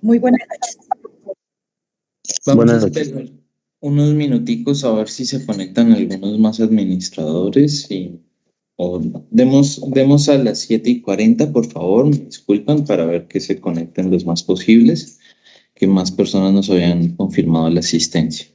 Muy buenas noches. Vamos Buenas a noches. esperar unos minuticos a ver si se conectan algunos más administradores o demos a las 7:40, por favor, me disculpan, para ver que se conecten los más posibles, que más personas nos habían confirmado la asistencia.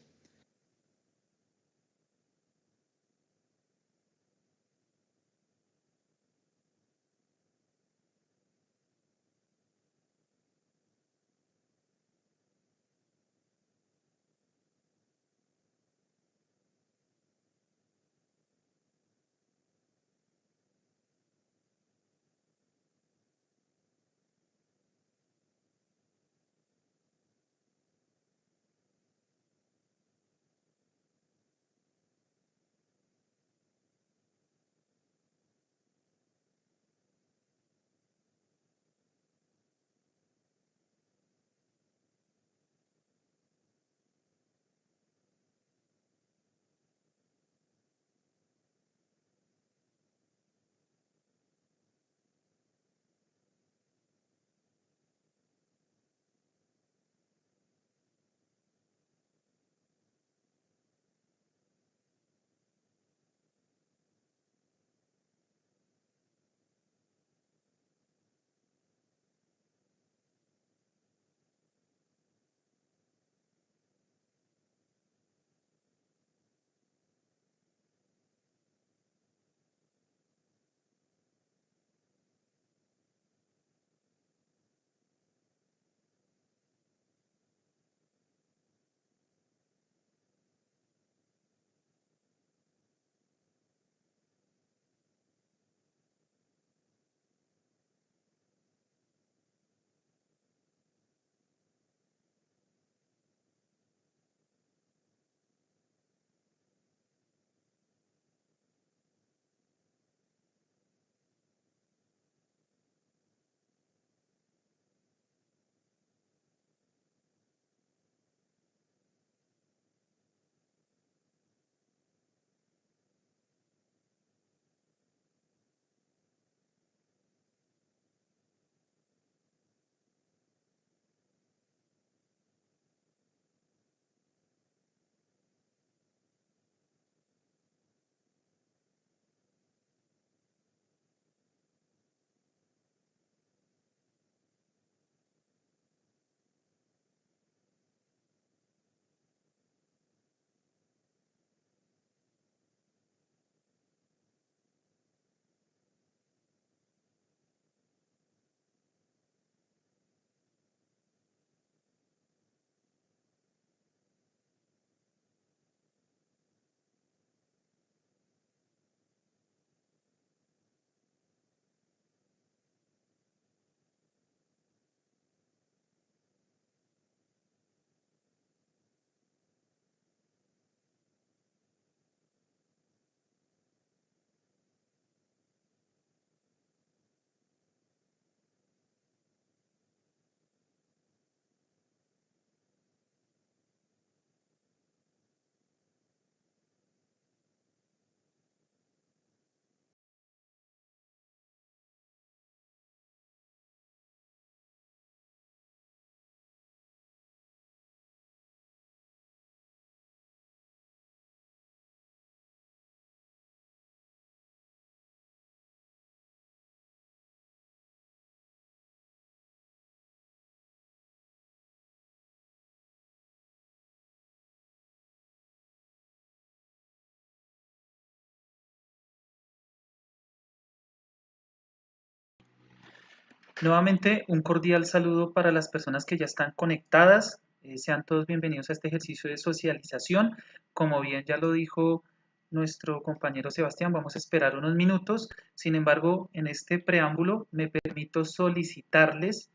Nuevamente, un cordial saludo para las personas que ya están conectadas. Sean todos bienvenidos a este ejercicio de socialización. Como bien ya lo dijo nuestro compañero Sebastián, vamos a esperar unos minutos. Sin embargo, en este preámbulo me permito solicitarles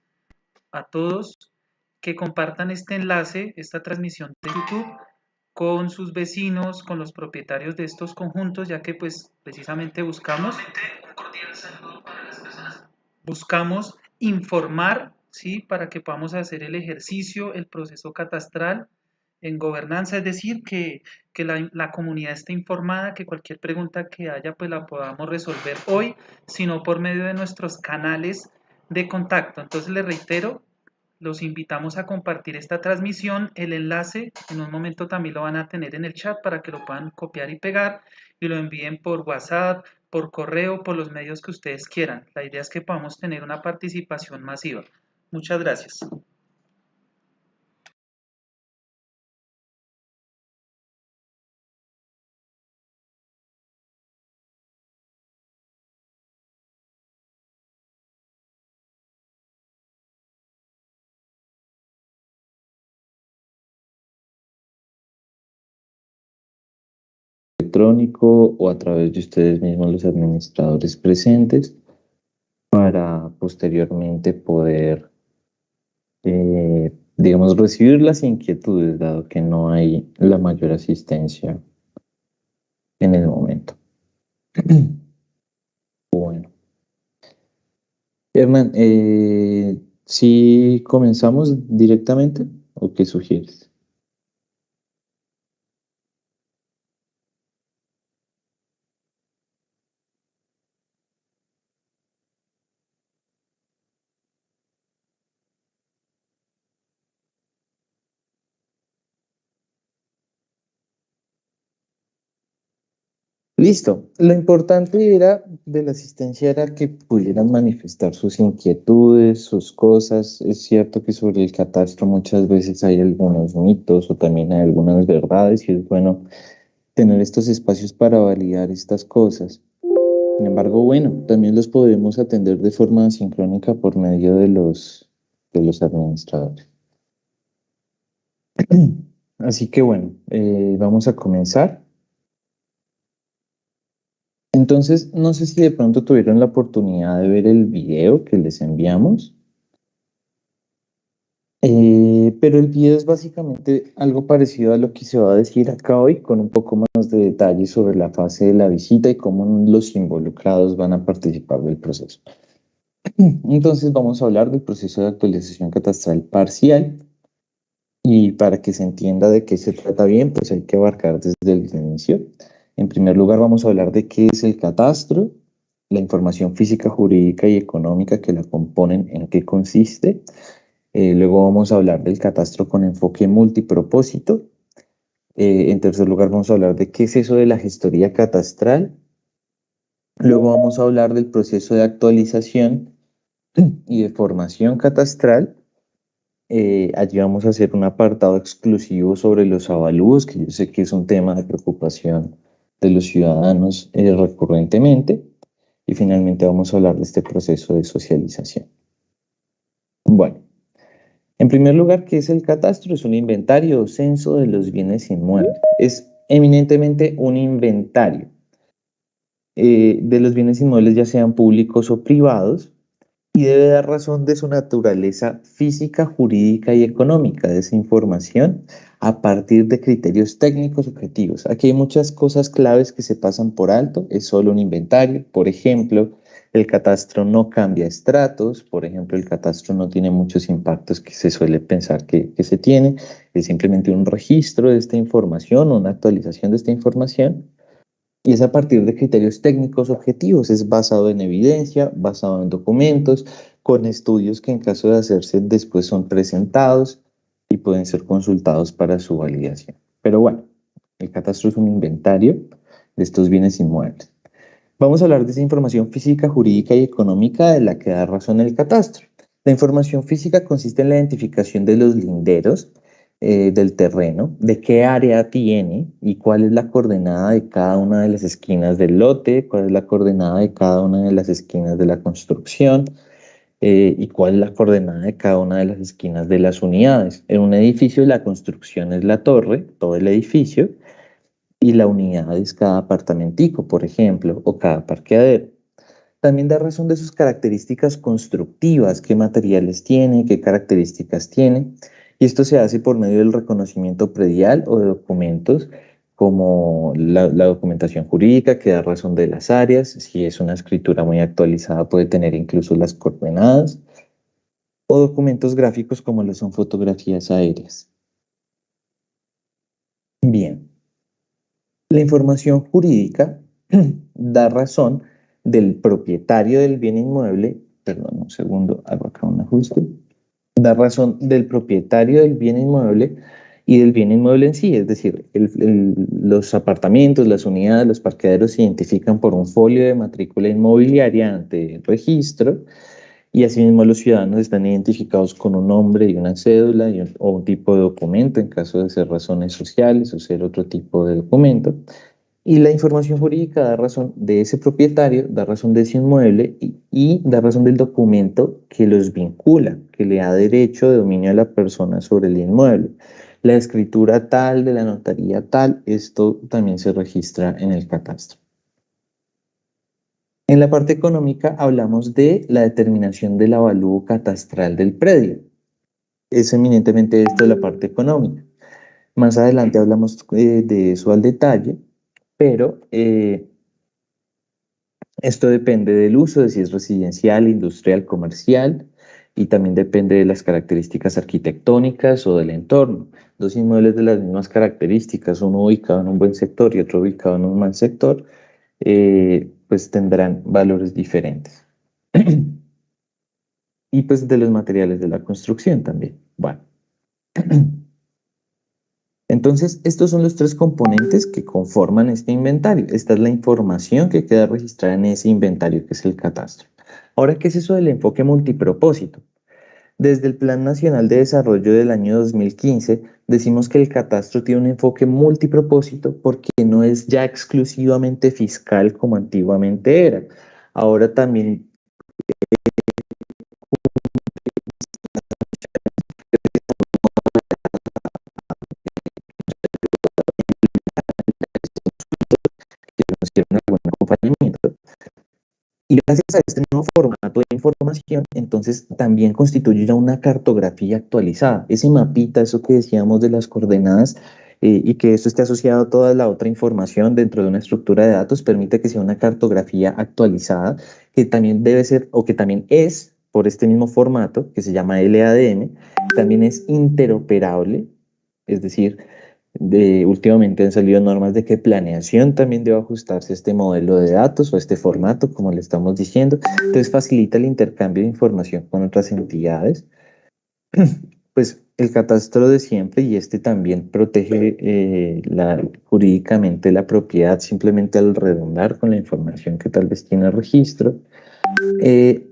a todos que compartan este enlace, esta transmisión de YouTube con sus vecinos, con los propietarios de estos conjuntos, ya que pues precisamente buscamos informar, ¿sí? Para que podamos hacer el ejercicio, el proceso catastral en gobernanza, es decir, que la comunidad esté informada, que cualquier pregunta que haya pues la podamos resolver hoy, sino por medio de nuestros canales de contacto. Entonces les reitero, Los invitamos a compartir esta transmisión. El enlace en un momento también lo van a tener en el chat para que lo puedan copiar y pegar y lo envíen por WhatsApp, por correo, por los medios que ustedes quieran. La idea es que podamos tener una participación masiva. Muchas gracias. Electrónico o a través de ustedes mismos, los administradores presentes, para posteriormente poder, digamos, recibir las inquietudes, dado que no hay la mayor asistencia en el momento. Bueno, Hernán, ¿si comenzamos directamente o qué sugieres? Listo. Lo importante era de la asistencia era que pudieran manifestar sus inquietudes, sus cosas. Es cierto que sobre el catastro muchas veces hay algunos mitos o también hay algunas verdades y es bueno tener estos espacios para validar estas cosas. Sin embargo, bueno, también los podemos atender de forma sincrónica por medio de los administradores. Así que bueno, vamos a comenzar. Entonces, no sé si de pronto tuvieron la oportunidad de ver el video que les enviamos, pero el video es básicamente algo parecido a lo que se va a decir acá hoy, con un poco más de detalle sobre la fase de la visita y cómo los involucrados van a participar del proceso. Entonces, vamos a hablar del proceso de actualización catastral parcial y para que se entienda de qué se trata bien, pues hay que abarcar desde el inicio. En primer lugar, vamos a hablar de qué es el catastro, la información física, jurídica y económica que la componen, en qué consiste. Luego vamos a hablar del catastro con enfoque multipropósito. En tercer lugar, vamos a hablar de qué es eso de la gestoría catastral. Luego vamos a hablar del proceso de actualización y de formación catastral. Allí vamos a hacer un apartado exclusivo sobre los avalúos, que yo sé que es un tema de preocupación de los ciudadanos recurrentemente. Y finalmente vamos a hablar de este proceso de socialización. Bueno, en primer lugar, ¿qué es el catastro? Es un inventario o censo de los bienes inmuebles. Es eminentemente un inventario de los bienes inmuebles, ya sean públicos o privados, y debe dar razón de su naturaleza física, jurídica y económica de esa información a partir de criterios técnicos objetivos. Aquí hay muchas cosas claves que se pasan por alto, es solo un inventario. Por ejemplo, el catastro no cambia estratos, por ejemplo, el catastro no tiene muchos impactos que se suele pensar que se tiene, es simplemente un registro de esta información, una actualización de esta información. Y es a partir de criterios técnicos objetivos, es basado en evidencia, basado en documentos, con estudios que en caso de hacerse después son presentados y pueden ser consultados para su validación. Pero bueno, el catastro es un inventario de estos bienes inmuebles. Vamos a hablar de esa información física, jurídica y económica de la que da razón el catastro. La información física consiste en la identificación de los linderos del terreno, de qué área tiene y cuál es la coordenada de cada una de las esquinas del lote, cuál es la coordenada de cada una de las esquinas de la construcción y cuál es la coordenada de cada una de las esquinas de las unidades. En un edificio la construcción es la torre, todo el edificio, y la unidad es cada apartamentico, por ejemplo, o cada parqueadero. También da razón de sus características constructivas, qué materiales tiene, qué características tiene. Y esto se hace por medio del reconocimiento predial o de documentos como la documentación jurídica que da razón de las áreas. Si es una escritura muy actualizada puede tener incluso las coordenadas o documentos gráficos como lo son fotografías aéreas. Bien, la información jurídica da razón del propietario del bien inmueble. Perdón, un segundo, hago acá un ajuste. da razón del propietario del bien inmueble y del bien inmueble en sí, es decir, los apartamentos, las unidades, los parqueaderos se identifican por un folio de matrícula inmobiliaria ante el registro y asimismo los ciudadanos están identificados con un nombre y una cédula o un tipo de documento en caso de ser razones sociales o ser otro tipo de documento. Y la información jurídica da razón de ese propietario, da razón de ese inmueble y da razón del documento que los vincula, que le da derecho de dominio a la persona sobre el inmueble. La escritura tal de la notaría tal, esto también se registra en el catastro. En la parte económica hablamos de la determinación del avalúo catastral del predio. Es eminentemente esto de la parte económica. Más adelante hablamos de eso al detalle, pero esto depende del uso, de si es residencial, industrial, comercial, y también depende de las características arquitectónicas o del entorno. Dos inmuebles de las mismas características, uno ubicado en un buen sector y otro ubicado en un mal sector, pues tendrán valores diferentes. Y pues de los materiales de la construcción también. Bueno. Entonces, estos son los tres componentes que conforman este inventario. Esta es la información que queda registrada en ese inventario, que es el catastro. Ahora, ¿qué es eso del enfoque multipropósito? Desde el Plan Nacional de Desarrollo del año 2015, decimos que el catastro tiene un enfoque multipropósito porque no es ya exclusivamente fiscal como antiguamente era. Ahora también nos dieron algún acompañamiento. Y gracias a este nuevo formato de información, entonces también constituye ya una cartografía actualizada. Ese mapita, eso que decíamos de las coordenadas, y que esto esté asociado a toda la otra información dentro de una estructura de datos, permite que sea una cartografía actualizada, que también debe ser, o que también es, por este mismo formato, que se llama LADM, también es interoperable, es decir, últimamente han salido normas de que planeación también debe ajustarse a este modelo de datos o a este formato, como le estamos diciendo. Entonces facilita el intercambio de información con otras entidades. Pues el catastro de siempre y este también protege jurídicamente la propiedad simplemente al redundar con la información que tal vez tiene el registro.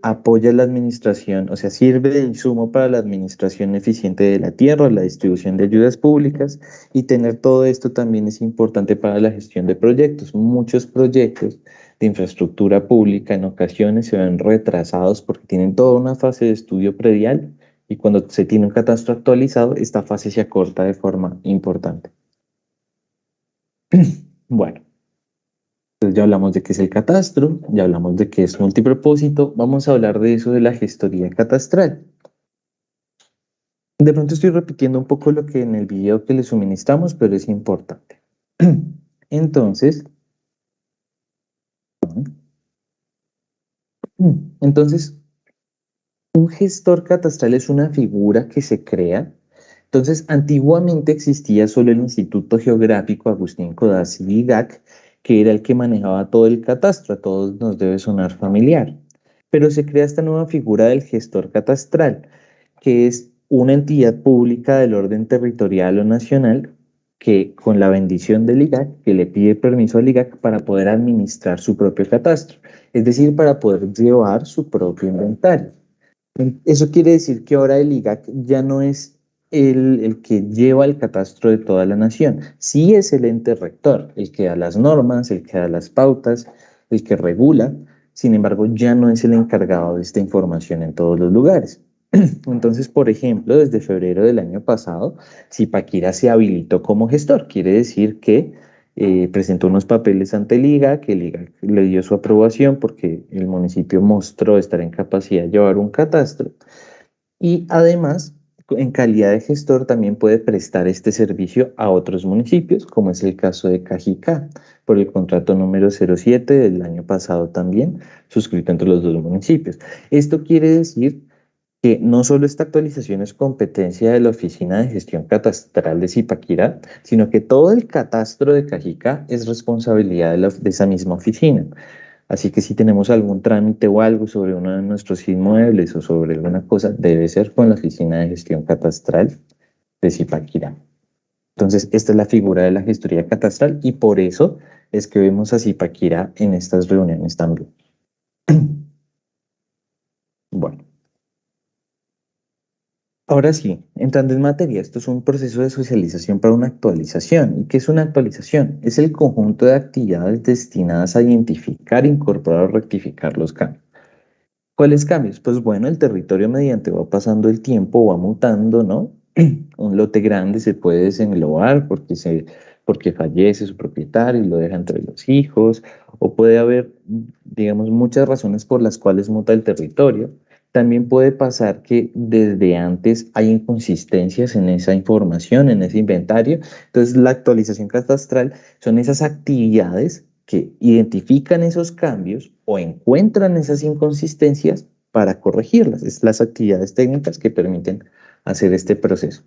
Apoya la administración, o sea, sirve de insumo para la administración eficiente de la tierra, la distribución de ayudas públicas y tener todo esto también es importante para la gestión de proyectos. Muchos proyectos de infraestructura pública en ocasiones se ven retrasados porque tienen toda una fase de estudio predial y cuando se tiene un catastro actualizado, esta fase se acorta de forma importante. Bueno. Entonces ya hablamos de qué es el catastro, ya hablamos de qué es multipropósito, vamos a hablar de eso de la gestoría catastral. De pronto estoy repitiendo un poco lo que en el video que les suministramos, pero es importante. Entonces, entonces, un gestor catastral es una figura que se crea. Entonces, antiguamente existía solo el Instituto Geográfico Agustín Codazzi Vigac, que era el que manejaba todo el catastro, a todos nos debe sonar familiar. Pero se crea esta nueva figura del gestor catastral, que es una entidad pública del orden territorial o nacional que con la bendición del IGAC, que le pide permiso al IGAC para poder administrar su propio catastro, es decir, para poder llevar su propio inventario. Eso quiere decir que ahora el IGAC ya no es el que lleva el catastro de toda la nación. Sí es el ente rector, el que da las normas, el que da las pautas, el que regula. Sin embargo, ya no es el encargado de esta información en todos los lugares. Entonces, por ejemplo, desde febrero del año pasado, Zipaquirá se habilitó como gestor. Quiere decir que presentó unos papeles ante el IGAC, que el IGAC le dio su aprobación porque el municipio mostró estar en capacidad de llevar un catastro. Y además, en calidad de gestor, también puede prestar este servicio a otros municipios, como es el caso de Cajicá, por el contrato número 07 del año pasado también, suscrito entre los dos municipios. Esto quiere decir que no solo esta actualización es competencia de la Oficina de Gestión Catastral de Zipaquirá, sino que todo el catastro de Cajicá es responsabilidad de esa misma oficina. Así que si tenemos algún trámite o algo sobre uno de nuestros inmuebles o sobre alguna cosa, debe ser con la Oficina de Gestión Catastral de Zipaquirá. Entonces, esta es la figura de la gestoría catastral y por eso es que vemos a Zipaquirá en estas reuniones también. Bueno, ahora sí, entrando en materia, esto es un proceso de socialización para una actualización. ¿Y qué es una actualización? Es el conjunto de actividades destinadas a identificar, incorporar o rectificar los cambios. ¿Cuáles cambios? Pues bueno, el territorio mediante va pasando el tiempo, va mutando, ¿no? Un lote grande se puede desenglobar porque fallece su propietario y lo deja entre los hijos, o puede haber, digamos, muchas razones por las cuales muta el territorio. También puede pasar que desde antes hay inconsistencias en esa información, en ese inventario. Entonces, la actualización catastral son esas actividades que identifican esos cambios o encuentran esas inconsistencias para corregirlas. Es las actividades técnicas que permiten hacer este proceso.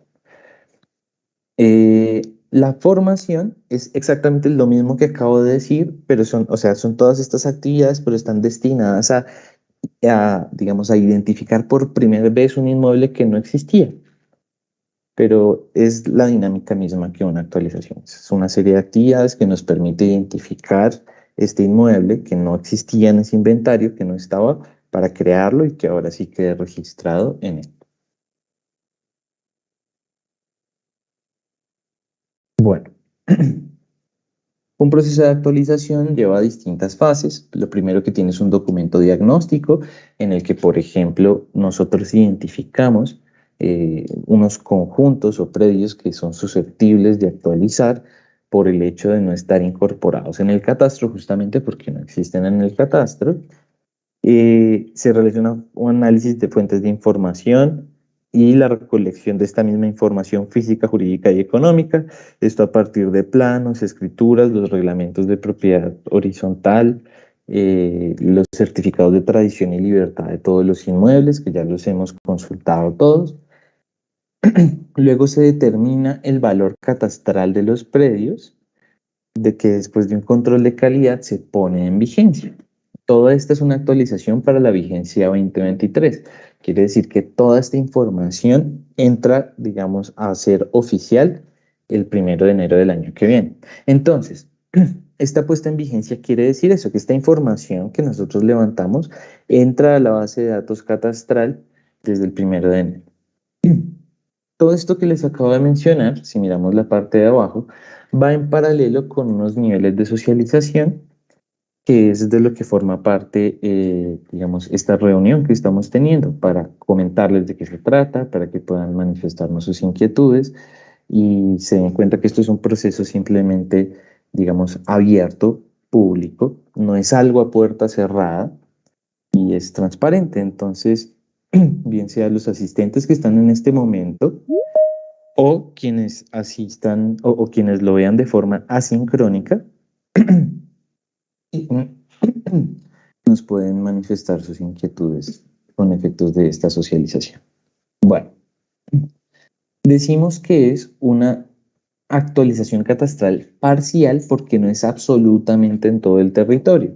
La formación es exactamente lo mismo que acabo de decir, pero son, o sea, son todas estas actividades, pero están destinadas digamos, a identificar por primera vez un inmueble que no existía. Pero es la dinámica misma que una actualización. Es una serie de actividades que nos permite identificar este inmueble que no existía en ese inventario, que no estaba, para crearlo y que ahora sí quede registrado en él. Bueno, un proceso de actualización lleva distintas fases. Lo primero que tiene es un documento diagnóstico en el que, por ejemplo, nosotros identificamos unos conjuntos o predios que son susceptibles de actualizar por el hecho de no estar incorporados en el catastro, justamente porque no existen en el catastro. Se realiza un análisis de fuentes de información y la recolección de esta misma información física, jurídica y económica. Esto a partir de planos, escrituras, los reglamentos de propiedad horizontal, los certificados de tradición y libertad de todos los inmuebles, que ya los hemos consultado todos. Luego se determina el valor catastral de los predios, de que después de un control de calidad se pone en vigencia. Toda esta es una actualización para la vigencia 2023. Quiere decir que toda esta información entra, digamos, a ser oficial el 1 de enero del año que viene. Entonces, esta puesta en vigencia quiere decir eso, que esta información que nosotros levantamos entra a la base de datos catastral desde el 1 de enero. Todo esto que les acabo de mencionar, si miramos la parte de abajo, va en paralelo con unos niveles de socialización, que es de lo que forma parte, digamos, esta reunión que estamos teniendo para comentarles de qué se trata, para que puedan manifestarnos sus inquietudes y se den cuenta que esto es un proceso simplemente, digamos, abierto, público, no es algo a puerta cerrada y es transparente. Entonces, bien sea los asistentes que están en este momento, o quienes asistan o quienes lo vean de forma asincrónica nos pueden manifestar sus inquietudes con efectos de esta socialización. Bueno, decimos que es una actualización catastral parcial porque no es absolutamente en todo el territorio,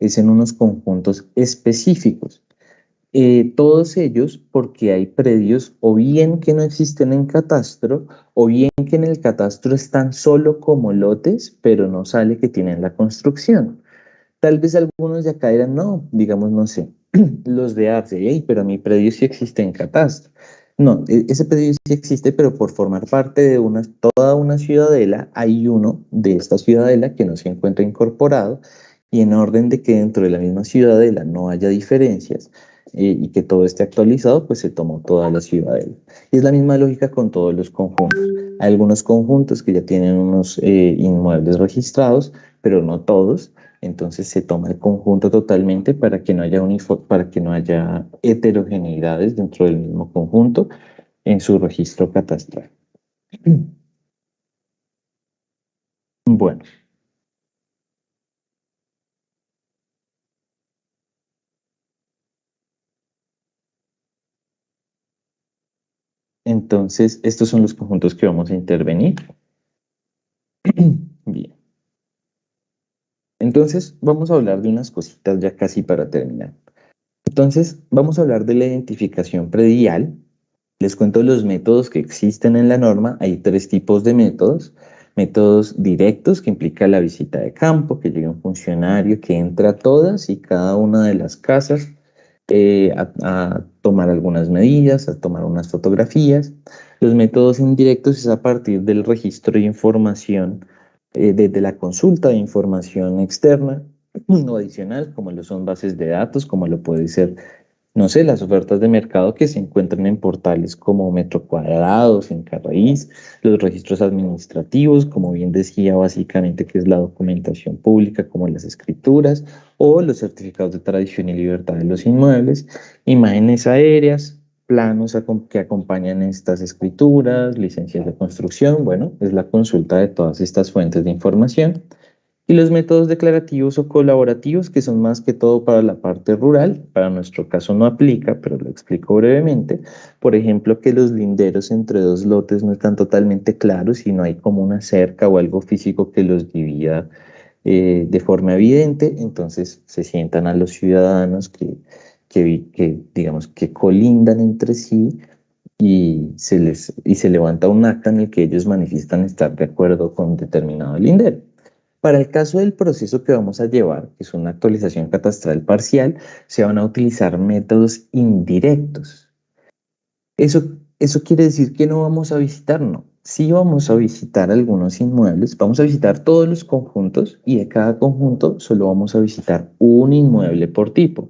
es en unos conjuntos específicos. Todos ellos porque hay predios o bien que no existen en catastro o bien que en el catastro están solo como lotes, pero no sale que tienen la construcción. Tal vez algunos de acá eran, no, digamos, no sé, los de Arce, "Ey, pero mi predio sí existe en catastro". No, ese predio sí existe, pero por formar parte de toda una ciudadela, hay uno de esta ciudadela que no se encuentra incorporado y en orden de que dentro de la misma ciudadela no haya diferencias y que todo esté actualizado, pues se tomó toda la ciudadela. Y es la misma lógica con todos los conjuntos. Hay algunos conjuntos que ya tienen unos inmuebles registrados, pero no todos. Entonces se toma el conjunto totalmente para que no haya para que no haya heterogeneidades dentro del mismo conjunto en su registro catastral. Bueno, entonces estos son los conjuntos que vamos a intervenir. Bien. Entonces, vamos a hablar de unas cositas ya casi para terminar. Entonces, vamos a hablar de la identificación predial. Les cuento los métodos que existen en la norma. Hay tres tipos de métodos. Métodos directos, que implica la visita de campo, que llega un funcionario que entra a todas y cada una de las casas a tomar algunas medidas, a tomar unas fotografías. Los métodos indirectos es a partir del registro de información, desde la consulta de información externa o adicional, como lo son bases de datos, como lo puede ser, no sé, las ofertas de mercado que se encuentran en portales como Metro Cuadrados, en Carraíz, los registros administrativos, como bien decía, básicamente que es la documentación pública, como las escrituras, o los certificados de tradición y libertad de los inmuebles, imágenes aéreas, planos que acompañan estas escrituras, licencias de construcción, bueno, es la consulta de todas estas fuentes de información. Y los métodos declarativos o colaborativos, que son más que todo para la parte rural, para nuestro caso no aplica, pero lo explico brevemente. Por ejemplo, que los linderos entre dos lotes no están totalmente claros y no hay como una cerca o algo físico que los divida de forma evidente, entonces se sientan a los ciudadanos digamos, que colindan entre sí y se levanta un acta en el que ellos manifiestan estar de acuerdo con determinado lindero. Para el caso del proceso que vamos a llevar, que es una actualización catastral parcial, se van a utilizar métodos indirectos. Eso quiere decir que no vamos a visitar, no. Sí vamos a visitar algunos inmuebles, vamos a visitar todos los conjuntos y de cada conjunto solo vamos a visitar un inmueble por tipo.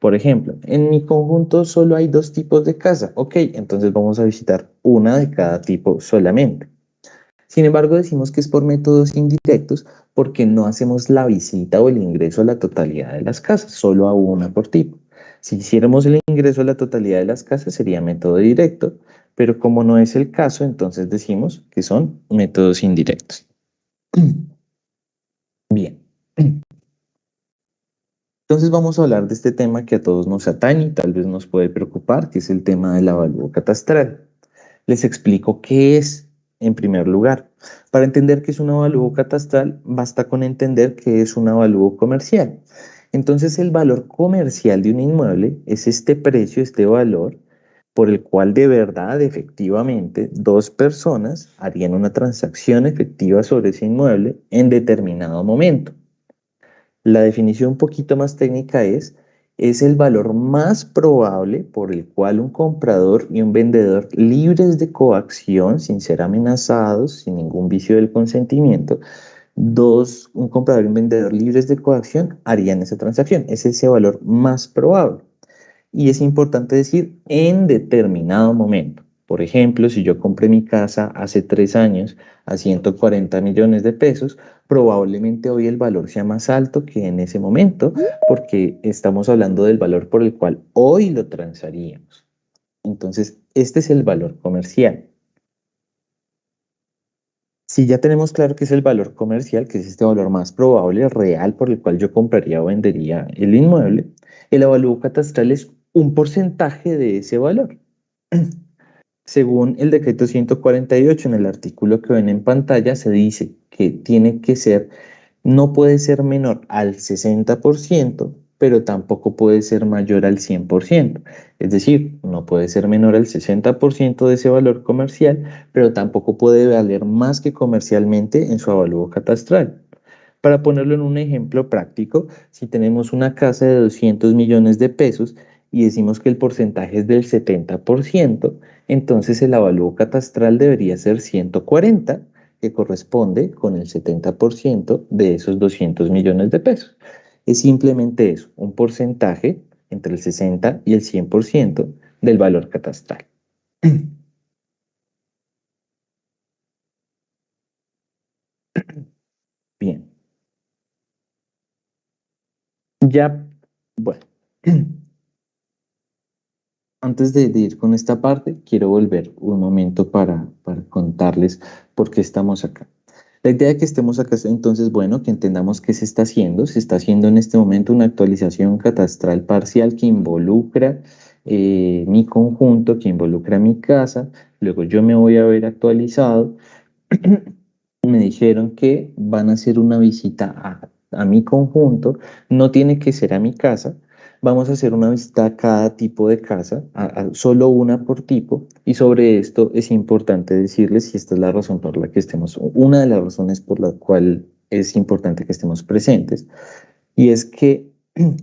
Por ejemplo, en mi conjunto solo hay dos tipos de casa. Ok, entonces vamos a visitar una de cada tipo solamente. Sin embargo, decimos que es por métodos indirectos porque no hacemos la visita o el ingreso a la totalidad de las casas, solo a una por tipo. Si hiciéramos el ingreso a la totalidad de las casas sería método directo, pero como no es el caso, entonces decimos que son métodos indirectos. Bien. Entonces vamos a hablar de este tema que a todos nos atañe y tal vez nos puede preocupar, que es el tema del avalúo catastral. Les explico qué es en primer lugar. Para entender qué es un avalúo catastral, basta con entender qué es un avalúo comercial. Entonces, el valor comercial de un inmueble es este precio, este valor, por el cual de verdad, efectivamente, dos personas harían una transacción efectiva sobre ese inmueble en determinado momento. La definición un poquito más técnica es el valor más probable por el cual un comprador y un vendedor libres de coacción, sin ser amenazados, sin ningún vicio del consentimiento, un comprador y un vendedor libres de coacción harían esa transacción. Es ese valor más probable. Y es importante decir en determinado momento. Por ejemplo, si yo compré mi casa hace 3 años a 140 millones de pesos, probablemente hoy el valor sea más alto que en ese momento, porque estamos hablando del valor por el cual hoy lo transaríamos. Entonces, este es el valor comercial. Si ya tenemos claro que es el valor comercial, que es este valor más probable, real, por el cual yo compraría o vendería el inmueble, el avalúo catastral es un porcentaje de ese valor. Según el decreto 148, en el artículo que ven en pantalla, se dice que tiene que ser, no puede ser menor al 60%, pero tampoco puede ser mayor al 100%. Es decir, no puede ser menor al 60% de ese valor comercial, pero tampoco puede valer más que comercialmente en su avalúo catastral. Para ponerlo en un ejemplo práctico, si tenemos una casa de 200 millones de pesos y decimos que el porcentaje es del 70%, entonces el avalúo catastral debería ser 140, que corresponde con el 70% de esos 200 millones de pesos. Es simplemente eso, un porcentaje entre el 60 y el 100% del valor catastral. Bien, ya, bueno. Antes de ir con esta parte, quiero volver un momento para contarles por qué estamos acá. La idea de que estemos acá es entonces, bueno, que entendamos qué se está haciendo. Se está haciendo en este momento una actualización catastral parcial que involucra mi conjunto, que involucra mi casa. Luego yo me voy a ver actualizado. Me dijeron que van a hacer una visita a a mi conjunto, no tiene que ser a mi casa. Vamos a hacer una visita a cada tipo de casa, solo una por tipo, y sobre esto es importante decirles, y esta es la razón por la que estemos, una de las razones por la cual es importante que estemos presentes, y es que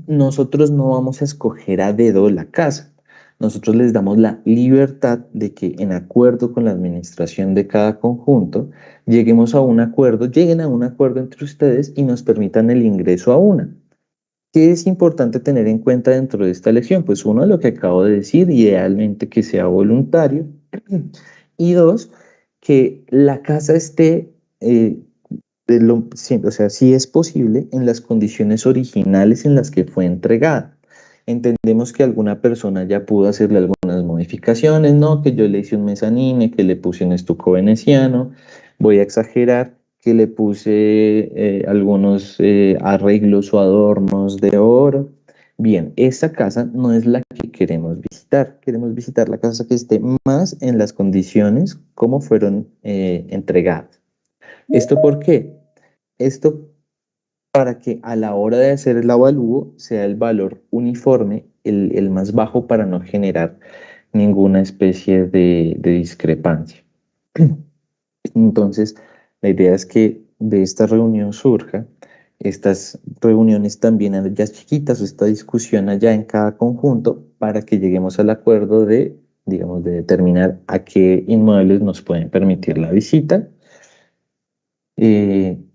nosotros no vamos a escoger a dedo la casa. Nosotros les damos la libertad de que en acuerdo con la administración de cada conjunto, lleguemos a un acuerdo, lleguen a un acuerdo entre ustedes y nos permitan el ingreso a una. ¿Qué es importante tener en cuenta dentro de esta elección? Pues uno, lo que acabo de decir, idealmente que sea voluntario. Y dos, que la casa esté, sí, o sea, si es posible, en las condiciones originales en las que fue entregada. Entendemos que alguna persona ya pudo hacerle algunas modificaciones, ¿no? Que yo le hice un mezanine, que le puse un estuco veneciano, voy a exagerar, que le puse algunos arreglos o adornos de oro. Bien, esa casa no es la que queremos visitar la casa que esté más en las condiciones como fueron entregadas. ¿Esto por qué? Esto para que a la hora de hacer el avalúo sea el valor uniforme, el más bajo para no generar ninguna especie de discrepancia. Entonces, la idea es que de esta reunión surja, estas reuniones también allá chiquitas, o esta discusión allá en cada conjunto, para que lleguemos al acuerdo de, digamos, de determinar a qué inmuebles nos pueden permitir la visita,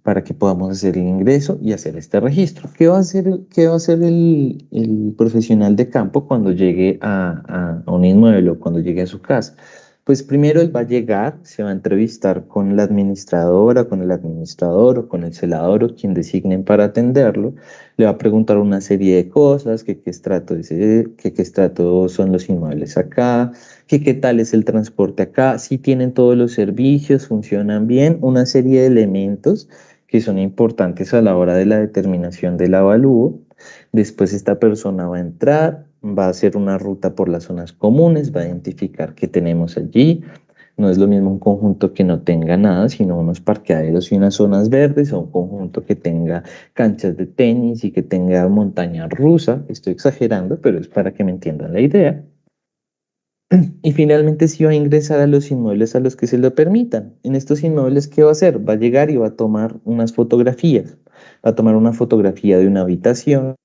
para que podamos hacer el ingreso y hacer este registro. Qué va a hacer el profesional de campo cuando llegue a un inmueble o cuando llegue a su casa? Pues primero él va a llegar, se va a entrevistar con la administradora, con el administrador o con el celador o quien designen para atenderlo. Le va a preguntar una serie de cosas, que qué estrato qué estrato son los inmuebles acá, que qué tal es el transporte acá, si tienen todos los servicios, funcionan bien, una serie de elementos que son importantes a la hora de la determinación del avalúo. Después esta persona va a entrar, va a hacer una ruta por las zonas comunes, va a identificar qué tenemos allí. No es lo mismo un conjunto que no tenga nada, sino unos parqueaderos y unas zonas verdes, o un conjunto que tenga canchas de tenis y que tenga montaña rusa. Estoy exagerando, pero es para que me entiendan la idea. Y finalmente sí va a ingresar a los inmuebles a los que se lo permitan. En estos inmuebles, ¿qué va a hacer? Va a llegar y va a tomar unas fotografías. Va a tomar una fotografía de una habitación,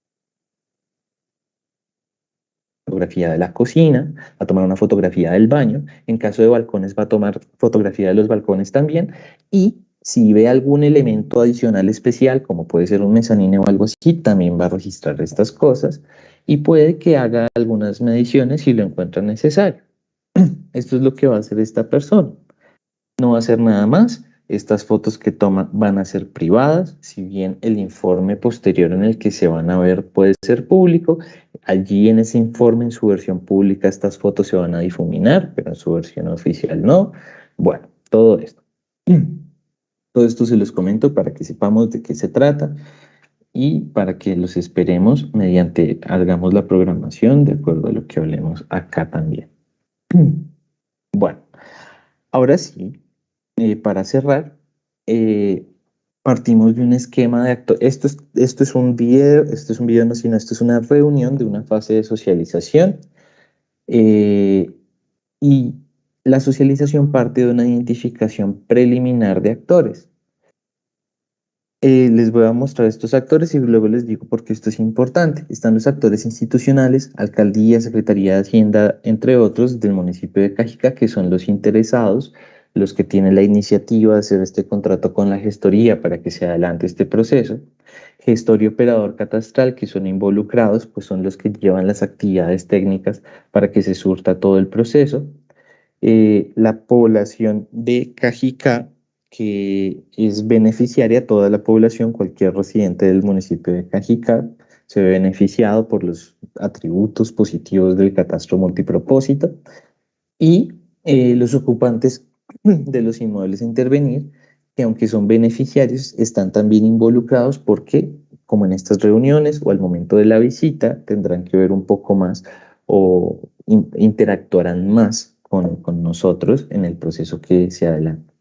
fotografía de la cocina, va a tomar una fotografía del baño. En caso de balcones, va a tomar fotografía de los balcones también. Y si ve algún elemento adicional especial, como puede ser un mezanino o algo así, también va a registrar estas cosas y puede que haga algunas mediciones si lo encuentra necesario. Esto es lo que va a hacer esta persona. No va a hacer nada más. Estas fotos que toma van a ser privadas, si bien el informe posterior en el que se van a ver puede ser público. Allí en ese informe, en su versión pública, estas fotos se van a difuminar, pero en su versión oficial no. Bueno, todo esto. Todo esto se los comento para que sepamos de qué se trata y para que los esperemos mediante hagamos la programación de acuerdo a lo que hablemos acá también. Bueno, ahora sí, para cerrar, eh, partimos de un esquema de acto. Esto es un video, esto es un video, no, sino esto es una reunión de una fase de socialización. eh, y la socialización parte de una identificación preliminar de actores. Les voy a mostrar estos actores y luego les digo por qué esto es importante. Están los actores institucionales, alcaldía, Secretaría de Hacienda, entre otros, del municipio de Cajica, que son los interesados, los que tienen la iniciativa de hacer este contrato con la gestoría para que se adelante este proceso. Gestor y operador catastral, que son involucrados, pues son los que llevan las actividades técnicas para que se surta todo el proceso. La población de Cajica, que es beneficiaria, toda la población, cualquier residente del municipio de Cajica, se ve beneficiado por los atributos positivos del catastro multipropósito y los ocupantes de los inmuebles a intervenir, que aunque son beneficiarios, están también involucrados porque, como en estas reuniones o al momento de la visita, tendrán que ver un poco más o interactuarán más con nosotros en el proceso que se adelanta.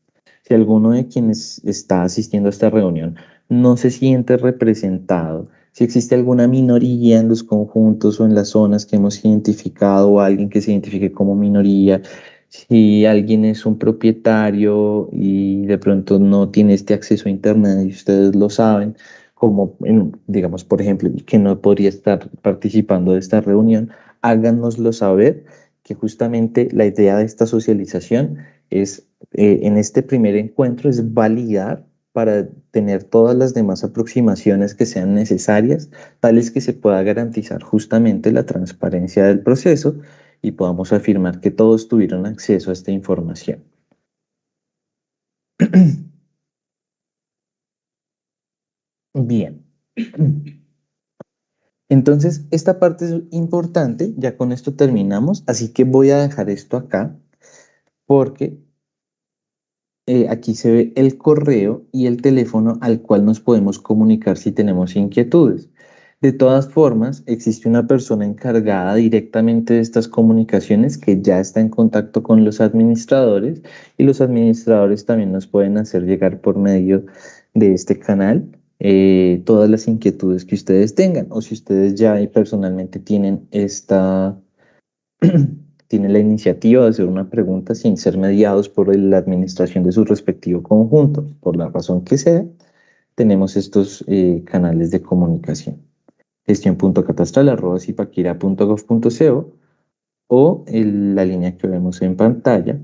Si alguno de quienes está asistiendo a esta reunión no se siente representado, si existe alguna minoría en los conjuntos o en las zonas que hemos identificado o alguien que se identifique como minoría, si alguien es un propietario y de pronto no tiene este acceso a Internet y ustedes lo saben, como digamos, por ejemplo, que no podría estar participando de esta reunión, háganoslo saber, que justamente la idea de esta socialización es, en este primer encuentro, es validar para tener todas las demás aproximaciones que sean necesarias, tales que se pueda garantizar justamente la transparencia del proceso y podamos afirmar que todos tuvieron acceso a esta información. Bien. Entonces, esta parte es importante, ya con esto terminamos, así que voy a dejar esto acá porque aquí se ve el correo y el teléfono al cual nos podemos comunicar si tenemos inquietudes. De todas formas, existe una persona encargada directamente de estas comunicaciones que ya está en contacto con los administradores y los administradores también nos pueden hacer llegar por medio de este canal todas las inquietudes que ustedes tengan o si ustedes ya personalmente tienen tienen la iniciativa de hacer una pregunta sin ser mediados por la administración de su respectivo conjunto, por la razón que sea, tenemos estos canales de comunicación. Gestión.catastral@zipaquira.gov.co o la línea que vemos en pantalla.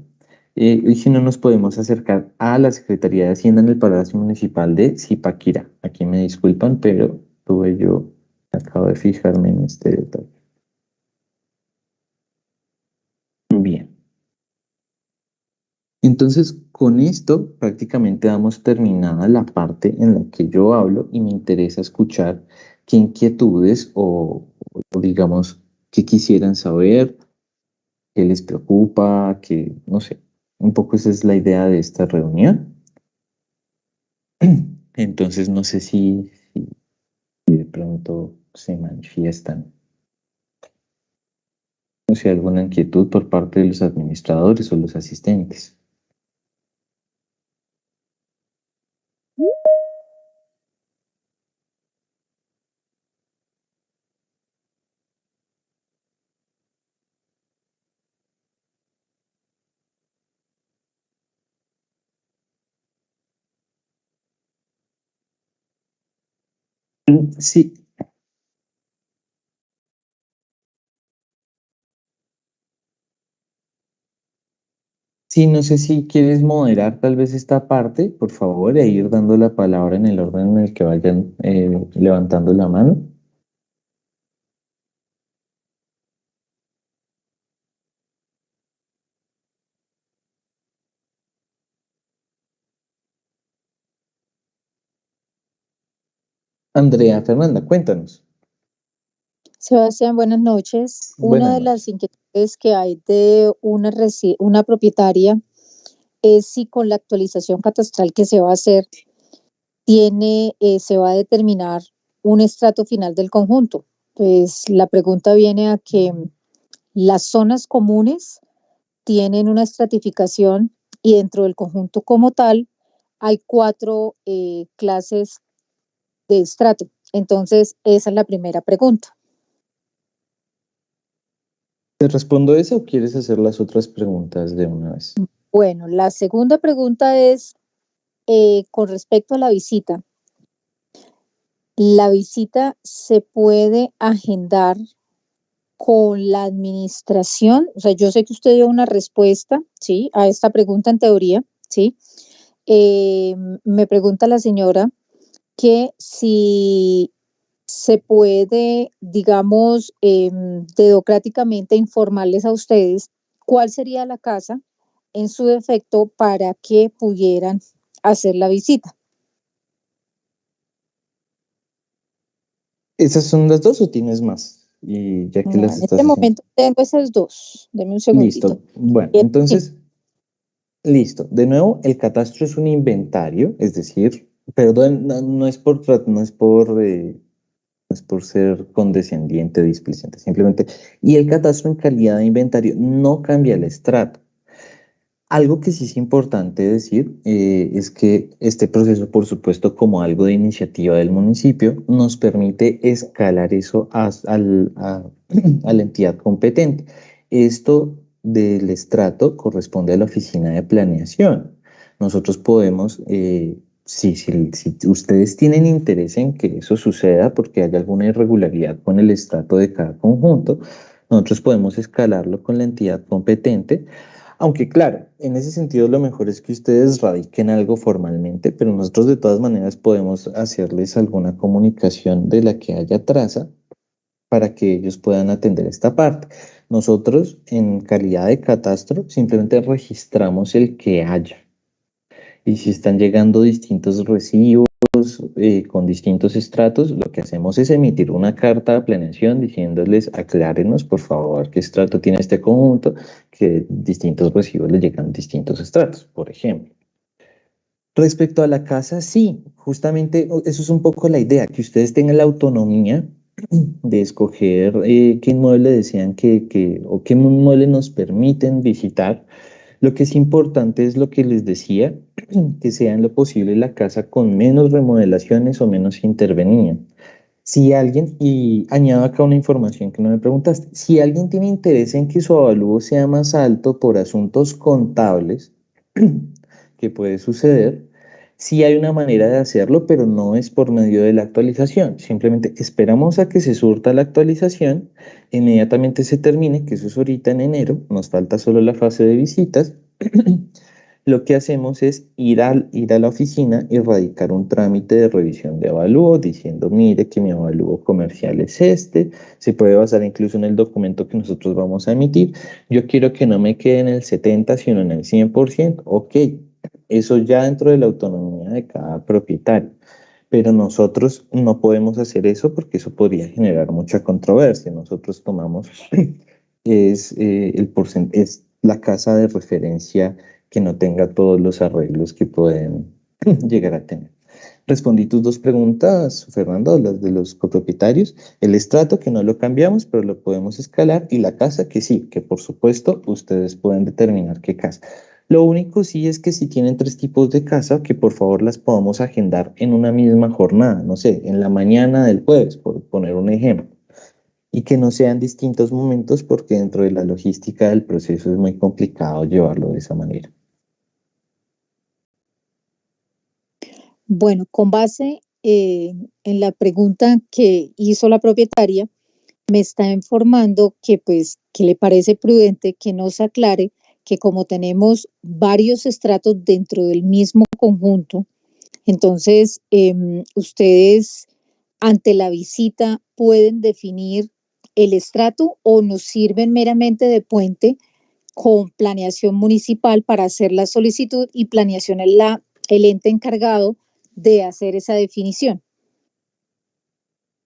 Y si no, nos podemos acercar a la Secretaría de Hacienda en el Palacio Municipal de Zipaquirá. Aquí me disculpan, pero acabo de fijarme en este detalle. Bien. Entonces, con esto prácticamente damos terminada la parte en la que yo hablo y me interesa escuchar qué inquietudes o digamos, qué quisieran saber, qué les preocupa, que no sé, un poco esa es la idea de esta reunión. Entonces, no sé si de pronto se manifiestan, o si hay alguna inquietud por parte de los administradores o los asistentes. Sí, sí, no sé si quieres moderar tal vez esta parte, por favor, e ir dando la palabra en el orden en el que vayan levantando la mano. Andrea Fernanda, cuéntanos. Sebastián, buenas noches. Una Buenas de las noches. inquietudes que hay de una propietaria es si con la actualización catastral que se va a hacer se va a determinar un estrato final del conjunto. Pues la pregunta viene a que las zonas comunes tienen una estratificación y dentro del conjunto como tal hay cuatro clases de estrato. Entonces, esa es la primera pregunta. ¿Te respondo eso o quieres hacer las otras preguntas de una vez? Bueno, la segunda pregunta es con respecto a la visita. La visita se puede agendar con la administración. O sea, yo sé que usted dio una respuesta, ¿sí? A esta pregunta en teoría, ¿sí? Me pregunta la señora que si se puede, digamos, dedocráticamente informarles a ustedes cuál sería la casa en su defecto para que pudieran hacer la visita. ¿Esas son las dos o tienes más? Y ya que No, las en estás este haciendo. momento tengo esas dos. Deme un segundito. Listo. Bueno, Sí, entonces, listo. De nuevo, el catastro es un inventario, es decir, perdón, no es no es por ser condescendiente, displicente, simplemente. Y el catastro en calidad de inventario no cambia el estrato. Algo que sí es importante decir es que este proceso, por supuesto, como algo de iniciativa del municipio, nos permite escalar eso a la entidad competente. Esto del estrato corresponde a la oficina de planeación. Nosotros podemos, si ustedes tienen interés en que eso suceda porque hay alguna irregularidad con el estrato de cada conjunto, nosotros podemos escalarlo con la entidad competente. Aunque claro, en ese sentido lo mejor es que ustedes radiquen algo formalmente, pero nosotros de todas maneras podemos hacerles alguna comunicación de la que haya traza para que ellos puedan atender esta parte. Nosotros, en calidad de catastro, simplemente registramos el que haya. Y si están llegando distintos recibos con distintos estratos, lo que hacemos es emitir una carta de planeación diciéndoles aclárenos por favor qué estrato tiene este conjunto, que distintos recibos le llegan distintos estratos, por ejemplo. Respecto a la casa, sí, justamente eso es un poco la idea, que ustedes tengan la autonomía de escoger qué inmueble desean o qué inmueble nos permiten visitar. Lo que es importante es lo que les decía, que sea en lo posible la casa con menos remodelaciones o menos intervenida. Si alguien, y añado acá una información que no me preguntaste, si alguien tiene interés en que su avalúo sea más alto por asuntos contables, que puede suceder, sí hay una manera de hacerlo, pero no es por medio de la actualización. Simplemente esperamos a que se surta la actualización, inmediatamente se termine, que eso es ahorita en enero, nos falta solo la fase de visitas. Lo que hacemos es ir a la oficina y radicar un trámite de revisión de avalúo diciendo, mire que mi avalúo comercial es este, se puede basar incluso en el documento que nosotros vamos a emitir. Yo quiero que no me quede en el 70, sino en el 100%. Ok, eso ya dentro de la autonomía de cada propietario. Pero nosotros no podemos hacer eso porque eso podría generar mucha controversia. Nosotros tomamos es la casa de referencia que no tenga todos los arreglos que pueden llegar a tener. Respondí tus dos preguntas, Fernando, las de los copropietarios. El estrato que no lo cambiamos, pero lo podemos escalar. Y la casa que sí, que por supuesto ustedes pueden determinar qué casa. Lo único sí es que si tienen tres tipos de casa, que por favor las podamos agendar en una misma jornada, no sé, en la mañana del jueves, por poner un ejemplo. Y que no sean distintos momentos porque dentro de la logística del proceso es muy complicado llevarlo de esa manera. Bueno, con base en la pregunta que hizo la propietaria, me está informando que pues que le parece prudente que nos aclare que como tenemos varios estratos dentro del mismo conjunto, entonces ustedes ante la visita pueden definir el estrato o nos sirven meramente de puente con planeación municipal para hacer la solicitud y planeación es el ente encargado de hacer esa definición.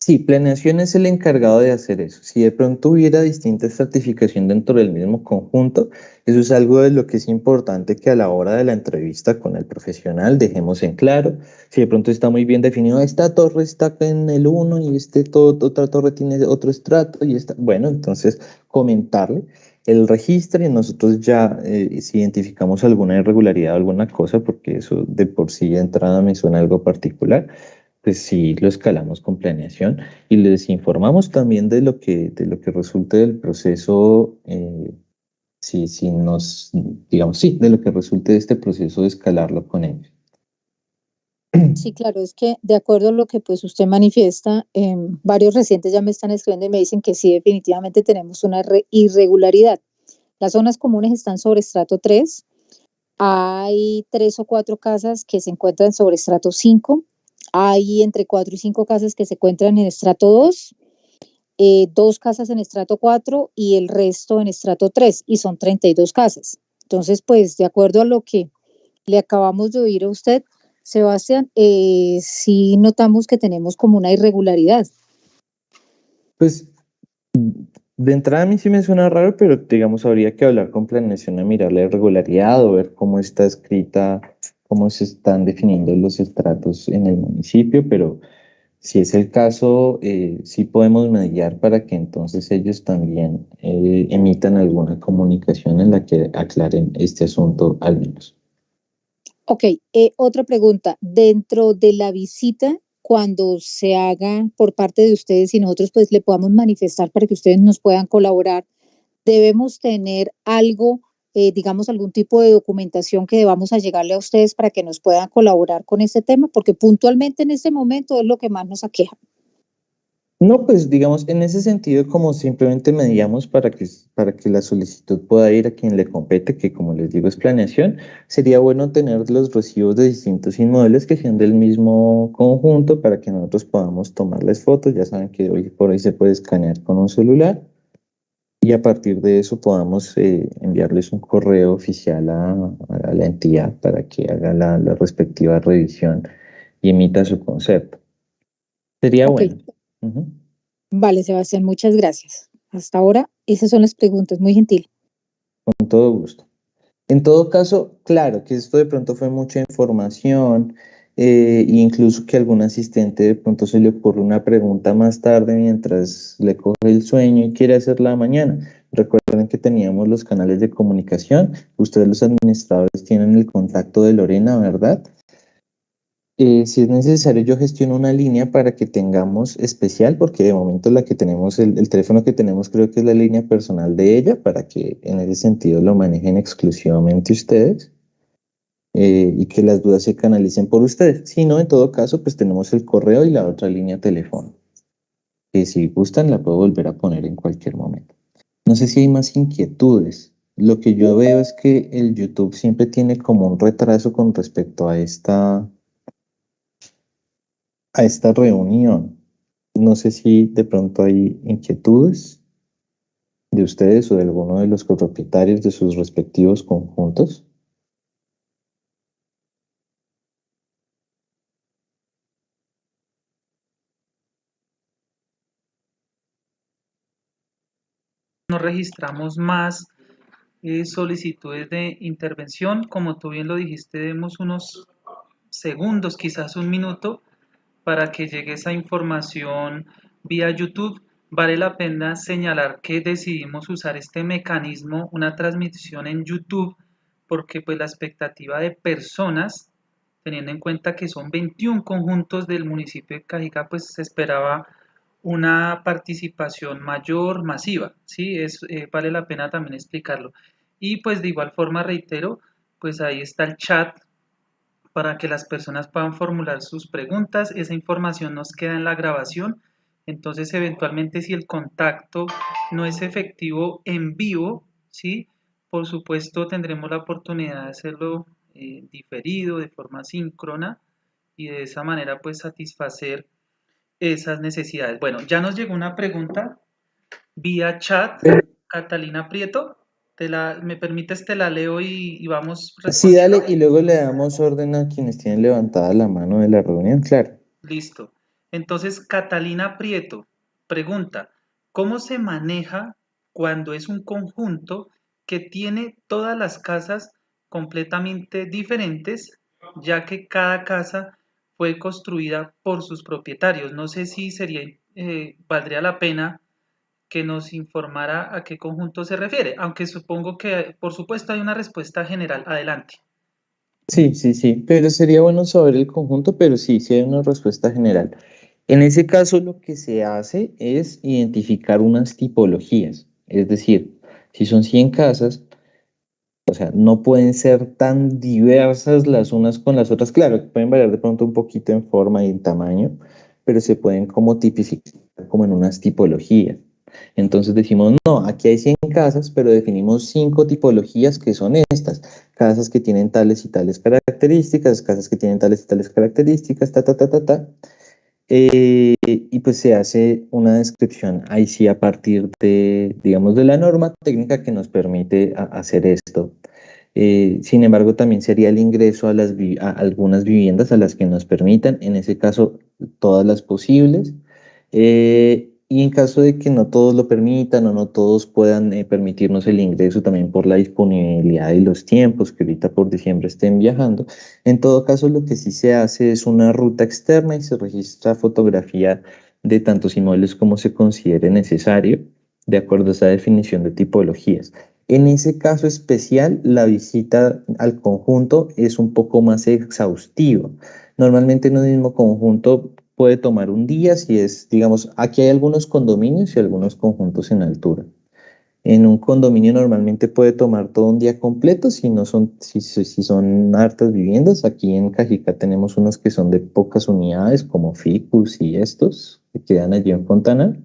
Sí, planeación es el encargado de hacer eso. Si de pronto hubiera distinta certificación dentro del mismo conjunto, eso es algo de lo que es importante que a la hora de la entrevista con el profesional dejemos en claro. Si de pronto está muy bien definido, esta torre está en el uno y otra torre tiene otro estrato y está, bueno, entonces comentarle el registro y nosotros ya si identificamos alguna irregularidad o alguna cosa, porque eso de por sí de entrada me suena algo particular, pues sí, lo escalamos con planeación y les informamos también de lo que resulte del proceso, si nos, digamos, sí, de lo que resulte de este proceso de escalarlo con ellos. Sí, claro, es que de acuerdo a lo que pues usted manifiesta, varios recientes ya me están escribiendo y me dicen que sí, definitivamente tenemos una irregularidad. Las zonas comunes están sobre estrato 3, hay 3 o 4 casas que se encuentran sobre estrato 5, hay entre 4 y 5 casas que se encuentran en estrato 2, 2 casas en estrato 4 y el resto en estrato 3 y son 32 casas. Entonces, pues de acuerdo a lo que le acabamos de oír a usted, Sebastián, sí notamos que tenemos como una irregularidad. Pues de entrada a mí sí me suena raro, pero digamos, habría que hablar con planeación a mirar la irregularidad o ver cómo está escrita, cómo se están definiendo los estratos en el municipio, pero Si es el caso, sí podemos mediar para que entonces ellos también emitan alguna comunicación en la que aclaren este asunto al menos. Ok, otra pregunta. Dentro de la visita, cuando se haga por parte de ustedes y nosotros pues le podamos manifestar para que ustedes nos puedan colaborar, debemos tener algo, digamos, algún tipo de documentación que debamos allegarle a ustedes para que nos puedan colaborar con este tema, porque puntualmente en este momento es lo que más nos aqueja. No, pues digamos, en ese sentido, como simplemente mediamos para que la solicitud pueda ir a quien le compete, que como les digo es planeación, sería bueno tener los recibos de distintos inmuebles que sean del mismo conjunto para que nosotros podamos tomarles fotos. Ya saben que hoy por hoy se puede escanear con un celular y a partir de eso podamos enviarles un correo oficial a la entidad para que haga la respectiva revisión y emita su concepto. Sería Ok, bueno. Ujú. vale, Sebastián, muchas gracias. Hasta ahora, esas son las preguntas, muy gentil. Con todo gusto. En todo caso, claro que esto de pronto fue mucha información, e incluso que a algún asistente de pronto se le ocurre una pregunta más tarde mientras le coge el sueño y quiere hacerla mañana. Recuerden que teníamos los canales de comunicación, ustedes los administradores tienen el contacto de Lorena, ¿verdad? Si es necesario, yo gestiono una línea para que tengamos especial, porque de momento la que tenemos, el teléfono que tenemos creo que es la línea personal de ella, para que en ese sentido lo manejen exclusivamente ustedes y que las dudas se canalicen por ustedes. Si no, en todo caso, pues tenemos el correo y la otra línea telefónica, que si gustan la puedo volver a poner en cualquier momento. No sé si hay más inquietudes. Lo que yo veo es que el YouTube siempre tiene como un retraso con respecto a esta reunión. No sé si de pronto hay inquietudes de ustedes o de alguno de los copropietarios de sus respectivos conjuntos. No registramos más solicitudes de intervención. Como tú bien lo dijiste, demos unos segundos, quizás un minuto, para que llegue esa información vía YouTube. Vale la pena señalar que decidimos usar este mecanismo, una transmisión en YouTube, porque pues la expectativa de personas, teniendo en cuenta que son 21 conjuntos del municipio de Cajicá, pues se esperaba una participación mayor, masiva, ¿sí? Vale la pena también explicarlo. Y pues de igual forma reitero, pues ahí está el chat para que las personas puedan formular sus preguntas. Esa información nos queda en la grabación. Entonces, eventualmente, si el contacto no es efectivo en vivo, ¿sí? Por supuesto, tendremos la oportunidad de hacerlo diferido, de forma síncrona, y de esa manera, pues, satisfacer esas necesidades. Bueno, ya nos llegó una pregunta vía chat, Catalina Prieto. Me permites, te la leo y vamos Sí, respondiendo. dale, y luego le damos orden a quienes tienen levantada la mano de la reunión, claro. Listo. Entonces, Catalina Prieto pregunta, ¿cómo se maneja cuando es un conjunto que tiene todas las casas completamente diferentes, ya que cada casa fue construida por sus propietarios? No sé si valdría la pena que nos informara a qué conjunto se refiere, aunque supongo que, por supuesto, hay una respuesta general. Adelante. Sí, sí, sí, pero sería bueno saber el conjunto, pero sí, sí hay una respuesta general. En ese caso, lo que se hace es identificar unas tipologías, es decir, si son 100 casas, o sea, no pueden ser tan diversas las unas con las otras. Claro, pueden variar de pronto un poquito en forma y en tamaño, pero se pueden como tipificar como en unas tipologías. Entonces decimos, no, aquí hay 100 casas, pero definimos 5 tipologías que son estas. Casas que tienen tales y tales características, casas que tienen tales y tales características, ta, ta, ta, ta, ta. Y pues se hace una descripción ahí sí a partir de, digamos, de la norma técnica que nos permite hacer esto. Sin embargo, también sería el ingreso a algunas viviendas a las que nos permitan, en ese caso, todas las posibles. Y en caso de que no todos lo permitan o no todos puedan permitirnos el ingreso también por la disponibilidad y los tiempos que ahorita por diciembre estén viajando, en todo caso lo que sí se hace es una ruta externa y se registra fotografía de tantos inmuebles como se considere necesario, de acuerdo a esa definición de tipologías. En ese caso especial, la visita al conjunto es un poco más exhaustiva. Normalmente en un mismo conjunto puede tomar un día si es, digamos, aquí hay algunos condominios y algunos conjuntos en altura. En un condominio normalmente puede tomar todo un día completo si no son, si son hartas viviendas. Aquí en Cajicá tenemos unos que son de pocas unidades, como Ficus y estos, que quedan allí en Fontana.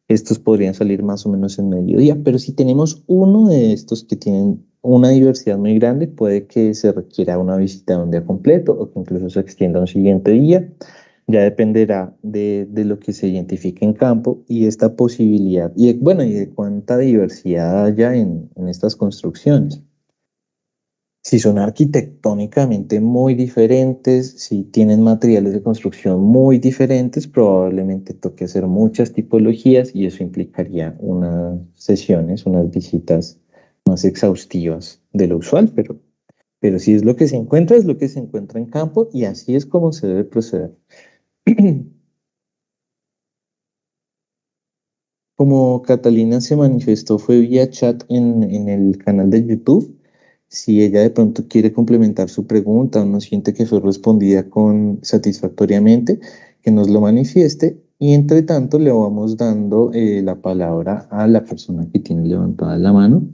Estos podrían salir más o menos en mediodía, pero si tenemos uno de estos que tienen una diversidad muy grande, puede que se requiera una visita de un día completo o que incluso se extienda a un siguiente día. Ya dependerá de lo que se identifique en campo y esta posibilidad, y bueno, y de cuánta diversidad haya en estas construcciones. Si son arquitectónicamente muy diferentes, si tienen materiales de construcción muy diferentes, probablemente toque hacer muchas tipologías y eso implicaría unas sesiones, unas visitas más exhaustivas de lo usual, pero si es lo que se encuentra, es lo que se encuentra en campo y así es como se debe proceder. Como Catalina se manifestó fue vía chat en el canal de YouTube, si ella de pronto quiere complementar su pregunta o no siente que fue respondida satisfactoriamente, que nos lo manifieste y entre tanto le vamos dando la palabra a la persona que tiene levantada la mano,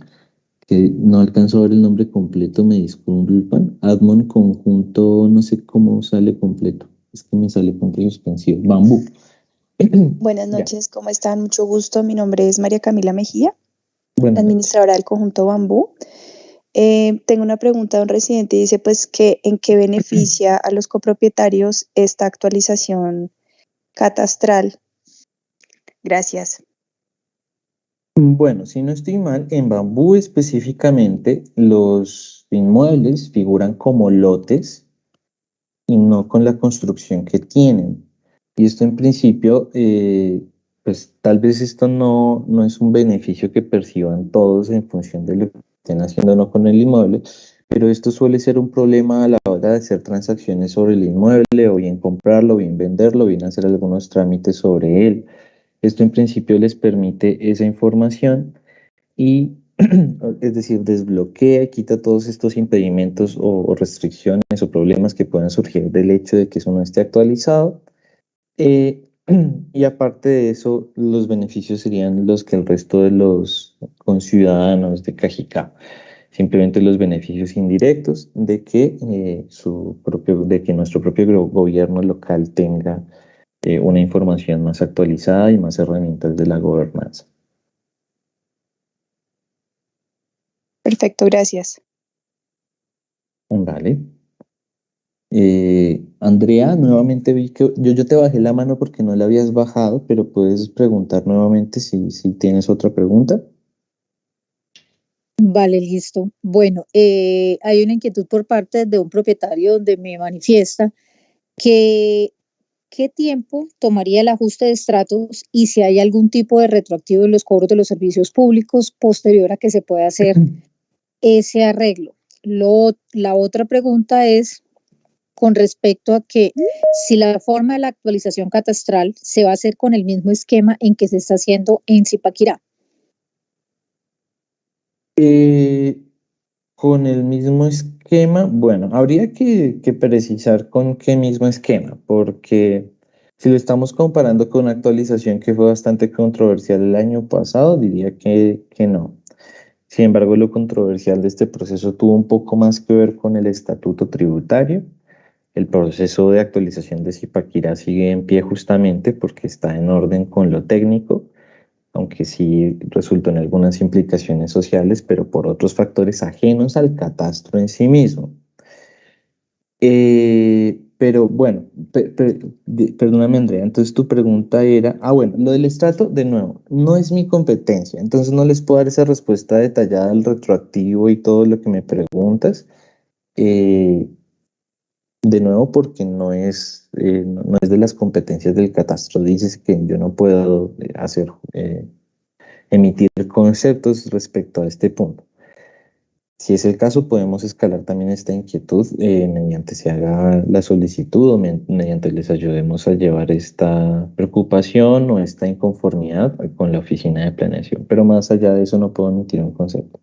que no alcanzó a ver el nombre completo, me disculpan. Admon Conjunto, no sé cómo sale completo, es que me sale punto suspensivo. Bambú. Buenas Ya, noches, ¿cómo están? Mucho gusto. Mi nombre es María Camila Mejía, buenas noches. administradora del conjunto Bambú. Tengo una pregunta de un residente y dice pues que en qué beneficia a los copropietarios esta actualización catastral. Gracias. Bueno, si no estoy mal, en Bambú específicamente los inmuebles figuran como lotes y no con la construcción que tienen. Y esto en principio, pues tal vez esto no es un beneficio que perciban todos en función de lo que estén haciendo o no con el inmueble, pero esto suele ser un problema a la hora de hacer transacciones sobre el inmueble, o bien comprarlo, o bien venderlo, o bien hacer algunos trámites sobre él. Esto en principio les permite esa información y, es decir, desbloquea y quita todos estos impedimentos o restricciones o problemas que puedan surgir del hecho de que eso no esté actualizado. Eh, y aparte de eso, los beneficios serían los que el resto de los conciudadanos de Cajicá. Simplemente los beneficios indirectos de que, de que nuestro propio gobierno local tenga una información más actualizada y más herramientas de la gobernanza. Perfecto, gracias. Vale. Andrea, nuevamente vi que yo te bajé la mano porque no la habías bajado, pero puedes preguntar nuevamente si tienes otra pregunta. Vale, listo. Bueno, hay una inquietud por parte de un propietario donde me manifiesta que qué tiempo tomaría el ajuste de estratos y si hay algún tipo de retroactivo en los cobros de los servicios públicos posterior a que se pueda hacer ese arreglo. La otra pregunta es con respecto a que si la forma de la actualización catastral se va a hacer con el mismo esquema en que se está haciendo en Zipaquirá. Eh, con el mismo esquema, bueno, habría que precisar con qué mismo esquema, porque si lo estamos comparando con una actualización que fue bastante controversial el año pasado, diría que no. Sin embargo, lo controversial de este proceso tuvo un poco más que ver con el estatuto tributario. El proceso de actualización de Zipaquirá sigue en pie justamente porque está en orden con lo técnico, aunque sí resultó en algunas implicaciones sociales, pero por otros factores ajenos al catastro en sí mismo. Pero bueno, perdóname Andrea, entonces tu pregunta era, bueno, lo del estrato, de nuevo, no es mi competencia, entonces no les puedo dar esa respuesta detallada al retroactivo y todo lo que me preguntas. Eh, De nuevo, porque no es de las competencias del catastro. Dice que yo no puedo emitir conceptos respecto a este punto. Si es el caso, podemos escalar también esta inquietud mediante se haga la solicitud o mediante les ayudemos a llevar esta preocupación o esta inconformidad con la oficina de planeación. Pero más allá de eso no puedo emitir un concepto.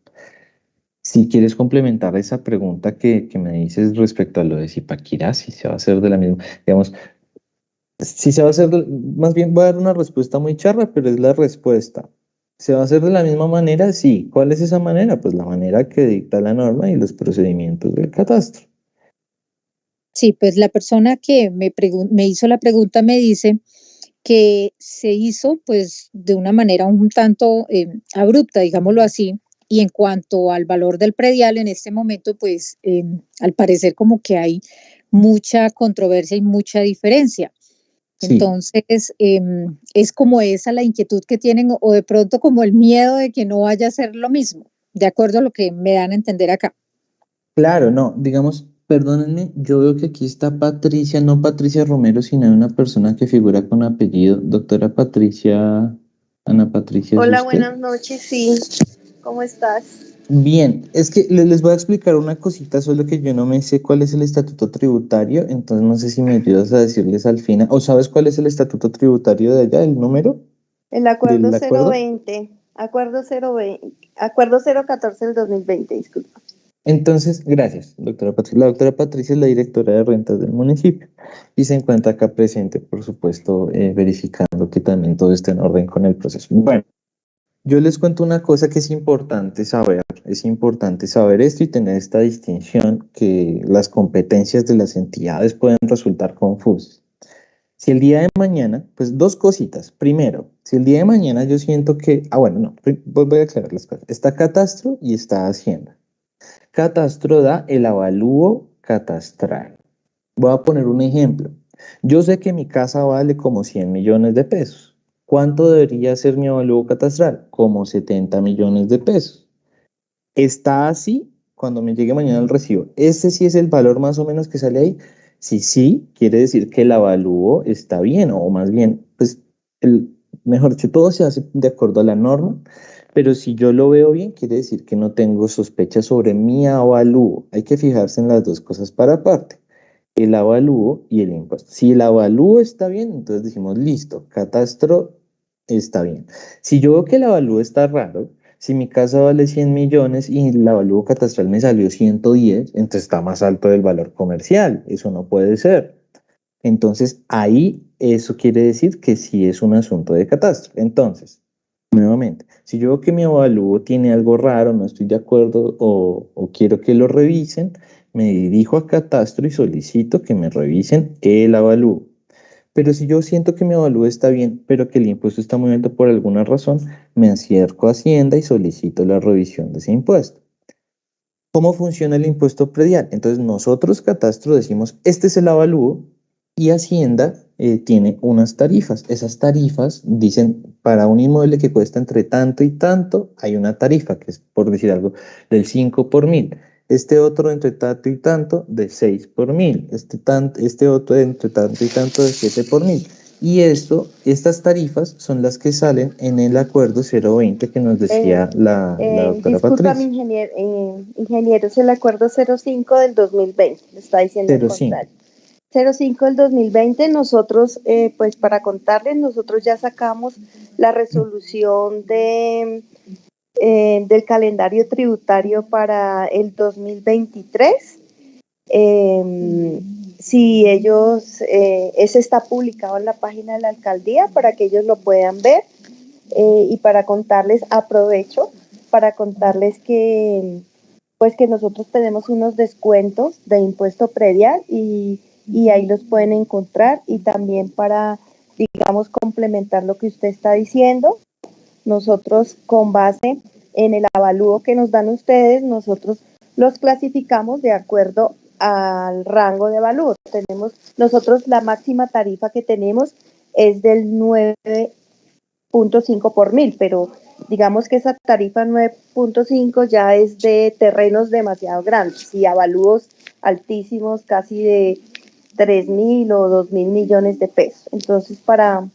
Si quieres complementar esa pregunta que me dices respecto a lo de Zipaquirá, si se va a hacer de la misma, digamos, si se va a hacer, más bien voy a dar una respuesta muy charra, pero es la respuesta. ¿Se va a hacer de la misma manera? Sí. ¿Cuál es esa manera? Pues la manera que dicta la norma y los procedimientos del catastro. Sí, pues la persona que me hizo la pregunta me dice que se hizo pues de una manera un tanto abrupta, digámoslo así, y en cuanto al valor del predial en este momento, pues al parecer como que hay mucha controversia y mucha diferencia. Sí. Entonces, es como esa la inquietud que tienen o de pronto como el miedo de que no vaya a ser lo mismo, de acuerdo a lo que me dan a entender acá. Claro, no, digamos, perdónenme, yo veo que aquí está Patricia, no Patricia Romero, sino una persona que figura con apellido. Doctora Patricia, Ana Patricia, ¿es Hola, usted? buenas noches, sí. ¿Cómo estás? Bien, es que les voy a explicar una cosita, solo que yo no me sé cuál es el estatuto tributario, entonces no sé si me ayudas a decirles al final, o sabes cuál es el estatuto tributario de allá, el número El acuerdo del acuerdo. 020, acuerdo 014 del 2020, disculpa. Entonces, gracias, doctora Patricia. La doctora Patricia es la directora de rentas del municipio y se encuentra acá presente, por supuesto, verificando que también todo esté en orden con el proceso. Bueno, yo les cuento una cosa que es importante saber esto y tener esta distinción que las competencias de las entidades pueden resultar confusas. Si el día de mañana, pues dos cositas. Primero, si el día de mañana yo siento que, bueno, no, voy a aclarar las cosas. Está catastro y está hacienda. Catastro da el avalúo catastral. Voy a poner un ejemplo. Yo sé que mi casa vale como 100 millones de pesos. ¿Cuánto debería ser mi avalúo catastral? Como 70 millones de pesos. ¿Está así cuando me llegue mañana el recibo? ¿Ese sí es el valor más o menos que sale ahí? Si sí, quiere decir que el avalúo está bien, o más bien, pues, mejor dicho, todo se hace de acuerdo a la norma, pero si yo lo veo bien, quiere decir que no tengo sospechas sobre mi avalúo. Hay que fijarse en las dos cosas para aparte, el avalúo y el impuesto. Si el avalúo está bien, entonces decimos, listo, catastro está bien. Si yo veo que el avalúo está raro, si mi casa vale 100 millones y el avalúo catastral me salió 110, entonces está más alto del valor comercial. Eso no puede ser. Entonces, ahí eso quiere decir que sí es un asunto de catastro. Entonces, nuevamente, si yo veo que mi avalúo tiene algo raro, no estoy de acuerdo o quiero que lo revisen, me dirijo a catastro y solicito que me revisen el avalúo. Pero si yo siento que mi avalúo está bien, pero que el impuesto está muy alto por alguna razón, me acerco a Hacienda y solicito la revisión de ese impuesto. ¿Cómo funciona el impuesto predial? Entonces nosotros, catastro, decimos, este es el avalúo y Hacienda tiene unas tarifas. Esas tarifas dicen, para un inmueble que cuesta entre tanto y tanto, hay una tarifa, que es, por decir algo, del 5 por mil. Este otro entre tanto y tanto de 6 por mil. Este otro entre tanto y tanto de 7 por mil. Y estas tarifas son las que salen en el acuerdo 020 que nos decía la doctora Disculpa, Patricia. ingeniero, es el acuerdo 05 del 2020, le está diciendo el 05. contrario. 05 del 2020, nosotros, pues para contarles, nosotros ya sacamos la resolución del calendario tributario para el 2023. Si ellos, ese está publicado en la página de la alcaldía para que ellos lo puedan ver, y para contarles, aprovecho para contarles que pues que nosotros tenemos unos descuentos de impuesto predial y ahí los pueden encontrar, y también para, digamos, complementar lo que usted está diciendo, nosotros con base en el avalúo que nos dan ustedes, nosotros los clasificamos de acuerdo al rango de avalúo. Nosotros la máxima tarifa que tenemos es del 9.5 por mil, pero digamos que esa tarifa 9.5 ya es de terrenos demasiado grandes y avalúos altísimos, casi de 3.000 o 2.000 millones de pesos. Entonces, para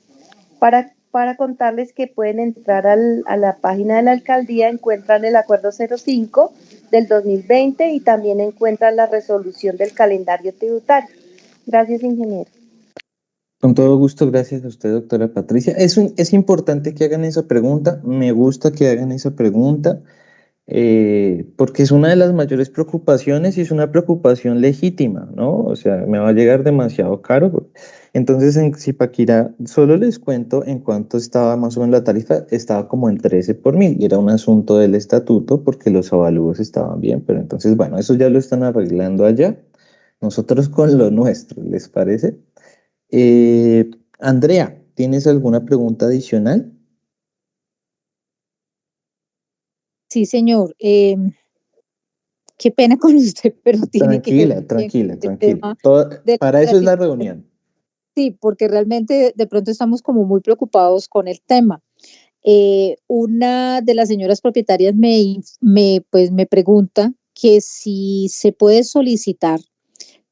contarles que pueden entrar a la página de la alcaldía, encuentran el acuerdo 05 del 2020 y también encuentran la resolución del calendario tributario. Gracias, ingeniero. Con todo gusto, gracias a usted, doctora Patricia. Es importante que hagan esa pregunta, me gusta que hagan esa pregunta, porque es una de las mayores preocupaciones y es una preocupación legítima, ¿no? O sea, me va a llegar demasiado caro. Entonces, en Zipaquirá, solo les cuento en cuánto estaba más o menos la tarifa, estaba como en 13 por mil, y era un asunto del estatuto porque los avalúos estaban bien, pero entonces, bueno, eso ya lo están arreglando allá, nosotros con lo nuestro, ¿les parece? Eh, Andrea, ¿tienes alguna pregunta adicional? Sí, señor. Qué pena con usted, pero tiene que ver Tranquila, bien tranquila, con el tranquila. tema de Para la eso es la gratificación. reunión. Sí, porque realmente de pronto estamos como muy preocupados con el tema. Una de las señoras propietarias pues me pregunta que si se puede solicitar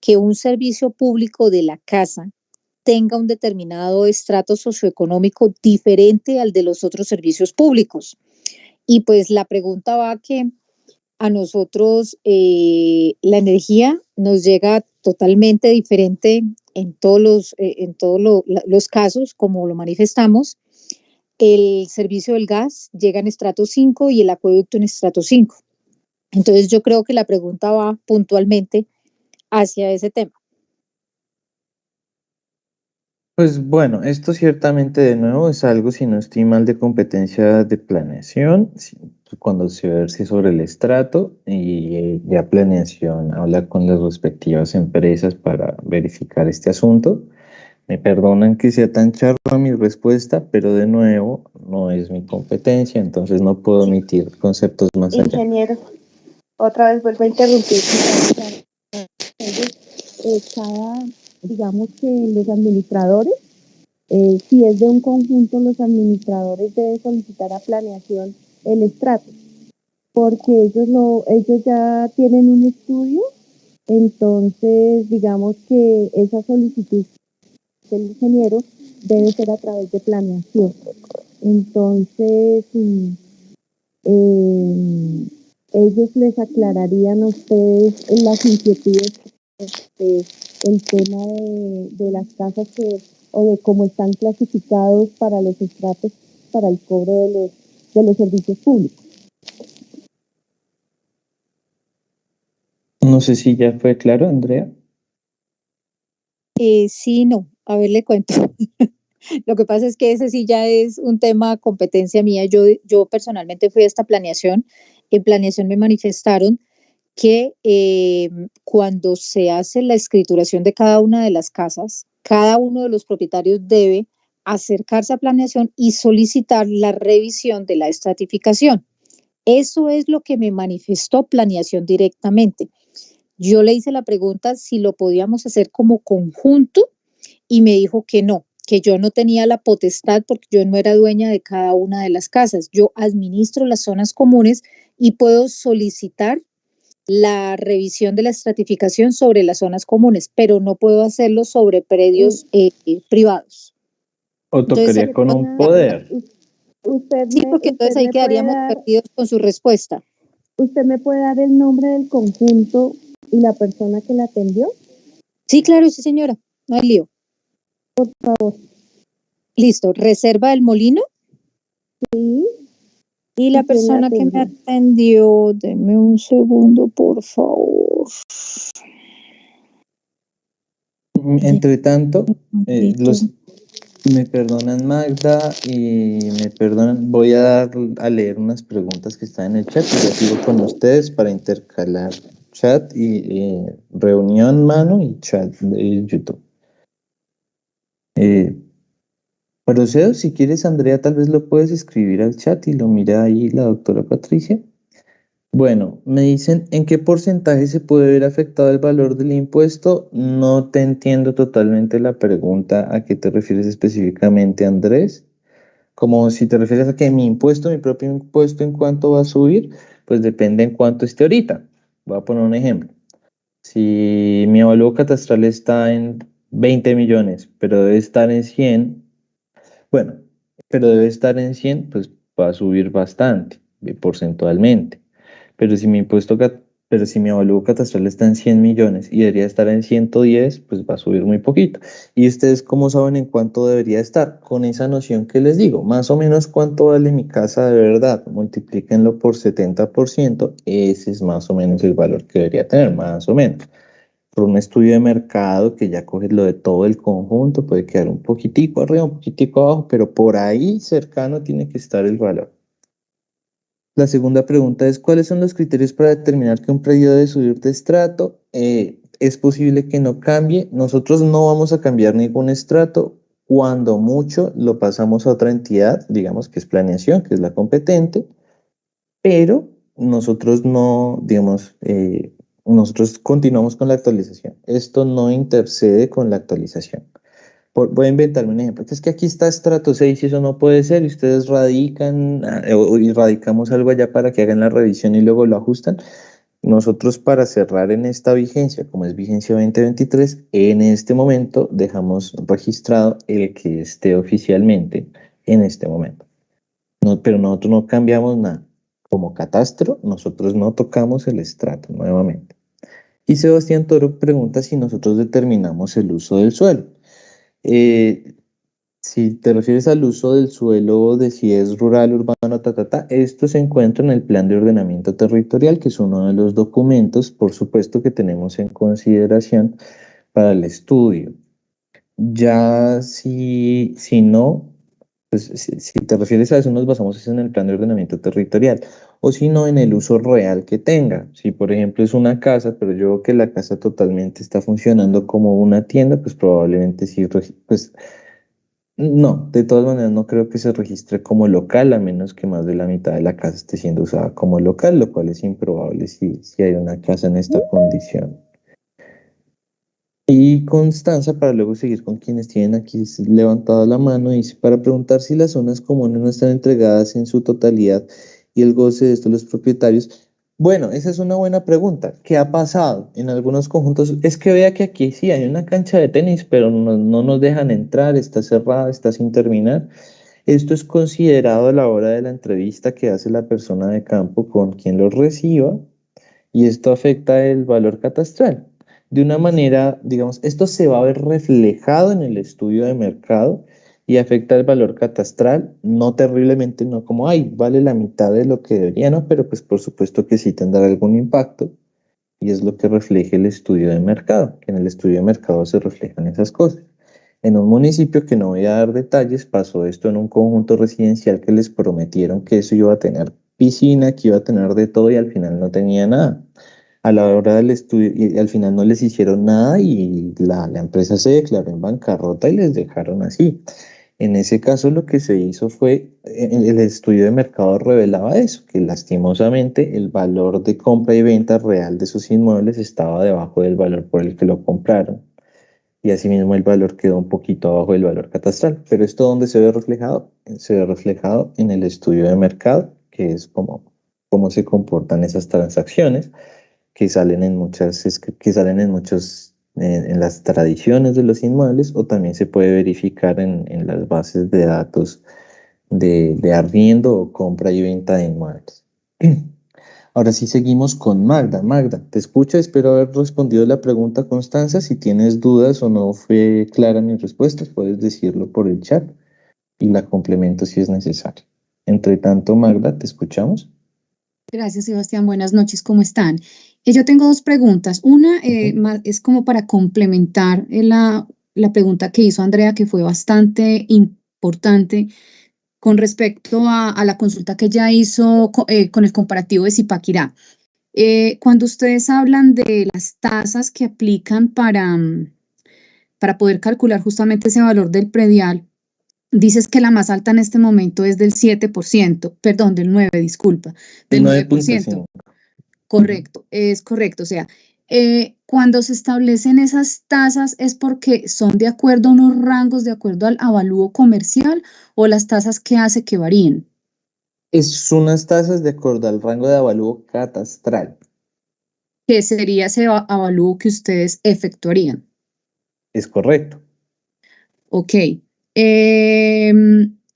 que un servicio público de la casa tenga un determinado estrato socioeconómico diferente al de los otros servicios públicos. Y pues la pregunta va que a nosotros la energía nos llega totalmente diferente en todos los casos, como lo manifestamos. El servicio del gas llega en estrato 5 y el acueducto en estrato 5. Entonces yo creo que la pregunta va puntualmente hacia ese tema. Pues bueno, esto ciertamente de nuevo es algo, si no estoy mal, de competencia de planeación, cuando se verse sobre el estrato y ya planeación habla con las respectivas empresas para verificar este asunto. Me perdonan que sea tan charla mi respuesta, pero de nuevo no es mi competencia, entonces no puedo emitir conceptos más allá. Ingeniero, otra vez vuelvo a interrumpir. Digamos que los administradores, si es de un conjunto, los administradores deben solicitar a planeación el estrato, porque ellos ya tienen un estudio, entonces digamos que esa solicitud del ingeniero debe ser a través de planeación. Entonces, ellos les aclararían a ustedes las inquietudes, el tema de las casas o de cómo están clasificados para los estratos para el cobro de los servicios públicos. No sé si ya fue claro, Andrea. Sí, no, a ver, le cuento. Lo que pasa es que ese sí ya es un tema competencia mía. Yo personalmente fui a esta planeación. En planeación me manifestaron que cuando se hace la escrituración de cada una de las casas, cada uno de los propietarios debe acercarse a planeación y solicitar la revisión de la estratificación. Eso es lo que me manifestó planeación directamente. Yo le hice la pregunta si lo podíamos hacer como conjunto y me dijo que no, que yo no tenía la potestad porque yo no era dueña de cada una de las casas. Yo administro las zonas comunes y puedo solicitar la revisión de la estratificación sobre las zonas comunes, pero no puedo hacerlo sobre predios O privados. Entonces, tocaría con un poder. sí, porque entonces ahí quedaríamos perdidos con su respuesta. ¿Usted me puede dar el nombre del conjunto y la persona que la atendió? Sí, claro, sí, señora, no hay lío. Por favor. Listo, Reserva del Molino. Sí. Y la persona que me atendió, deme un segundo, por favor. Entre tanto, me perdonan Magda y me perdonan, voy a leer unas preguntas que están en el chat y ya sigo con ustedes para intercalar chat y reunión mano y chat de YouTube. Procedo, si quieres, Andrea, tal vez lo puedes escribir al chat y lo mira ahí la doctora Patricia. Bueno, me dicen, ¿en qué porcentaje se puede ver afectado el valor del impuesto? No te entiendo totalmente la pregunta. ¿A qué te refieres específicamente, Andrés? Como si te refieres a que mi impuesto, mi propio impuesto, ¿en cuánto va a subir? Pues depende en cuánto esté ahorita. Voy a poner un ejemplo. Si mi avalúo catastral está en 20 millones, pero debe estar en 100, bueno, pero debe estar en 100, pues va a subir bastante, porcentualmente. Pero si mi pero si mi avalúo catastral está en 100 millones y debería estar en 110, pues va a subir muy poquito. ¿Y ustedes cómo saben en cuánto debería estar? Con esa noción que les digo, más o menos cuánto vale mi casa de verdad, multiplíquenlo por 70%, ese es más o menos el valor que debería tener, más o menos. Por un estudio de mercado que ya coge lo de todo el conjunto, puede quedar un poquitico arriba, un poquitico abajo, pero por ahí cercano tiene que estar el valor. La segunda pregunta es, ¿cuáles son los criterios para determinar que un predio debe subir de estrato? Es posible que no cambie. Nosotros no vamos a cambiar ningún estrato. Cuando mucho lo pasamos a otra entidad, digamos que es planeación, que es la competente, pero nosotros no, digamos, nosotros continuamos con la actualización. Esto no intercede con la actualización. Voy a inventarme un ejemplo, que es que aquí está estrato 6 y eso no puede ser, y ustedes radican y radicamos algo allá para que hagan la revisión y luego lo ajustan. Nosotros para cerrar en esta vigencia, como es vigencia 2023, en este momento dejamos registrado el que esté oficialmente en este momento. No, pero nosotros no cambiamos nada. Como catastro, nosotros no tocamos el estrato nuevamente. Y Sebastián Toro pregunta si nosotros determinamos el uso del suelo. Eh, si te refieres al uso del suelo, de si es rural, urbano, esto se encuentra en el Plan de Ordenamiento Territorial, que es uno de los documentos, por supuesto, que tenemos en consideración para el estudio. Ya si no, pues si te refieres a eso, nos basamos en el Plan de Ordenamiento Territorial, o si no, en el uso real que tenga. Si, por ejemplo, es una casa, pero yo veo que la casa totalmente está funcionando como una tienda, pues probablemente sí, pues no, de todas maneras no creo que se registre como local, a menos que más de la mitad de la casa esté siendo usada como local, lo cual es improbable si hay una casa en esta condición. Y Constanza, para luego seguir con quienes tienen aquí levantado la mano, dice, para preguntar si las zonas comunes no están entregadas en su totalidad y el goce de estos los propietarios. Bueno, esa es una buena pregunta. ¿Qué ha pasado en algunos conjuntos? Es que vea que aquí sí hay una cancha de tenis, pero no nos dejan entrar, está cerrada, está sin terminar. Esto es considerado a la hora de la entrevista que hace la persona de campo con quien lo reciba y esto afecta el valor catastral. De una manera, digamos, esto se va a ver reflejado en el estudio de mercado y afecta el valor catastral, no terriblemente, no como, ay, vale la mitad de lo que debería, ¿no? Pero pues por supuesto que sí tendrá algún impacto y es lo que refleja el estudio de mercado, que en el estudio de mercado se reflejan esas cosas. En un municipio que no voy a dar detalles, pasó esto en un conjunto residencial que les prometieron que eso iba a tener piscina, que iba a tener de todo y al final no tenía nada. A la hora del estudio, y al final no les hicieron nada y la empresa se declaró en bancarrota y les dejaron así. En ese caso lo que se hizo fue, el estudio de mercado revelaba eso, que lastimosamente el valor de compra y venta real de sus inmuebles estaba debajo del valor por el que lo compraron y asimismo el valor quedó un poquito abajo del valor catastral. Pero esto ¿dónde se ve reflejado? Se ve reflejado en el estudio de mercado, que es cómo se comportan esas transacciones que salen en en las tradiciones de los inmuebles o también se puede verificar en las bases de datos de arriendo o compra y venta de inmuebles. Ahora sí seguimos con Magda. Magda, te escucho, espero haber respondido la pregunta, Constanza. Si tienes dudas o no fue clara mi respuesta, puedes decirlo por el chat y la complemento si es necesario. Entre tanto, Magda, te escuchamos. Gracias, Sebastián. Buenas noches, ¿cómo están? Yo tengo dos preguntas. Una es como para complementar la pregunta que hizo Andrea, que fue bastante importante con respecto a la consulta que ella hizo con el comparativo de Zipaquirá. Cuando ustedes hablan de las tasas que aplican para poder calcular justamente ese valor del predial, dices que la más alta en este momento es del 7%, perdón, del 9%, disculpa, del 9%. Correcto, es correcto. O sea, cuando se establecen esas tasas es porque son de acuerdo a unos rangos, de acuerdo al avalúo comercial o las tasas que hace que varíen. Es unas tasas de acuerdo al rango de avalúo catastral. que sería ese avalúo que ustedes efectuarían. Es correcto. Ok.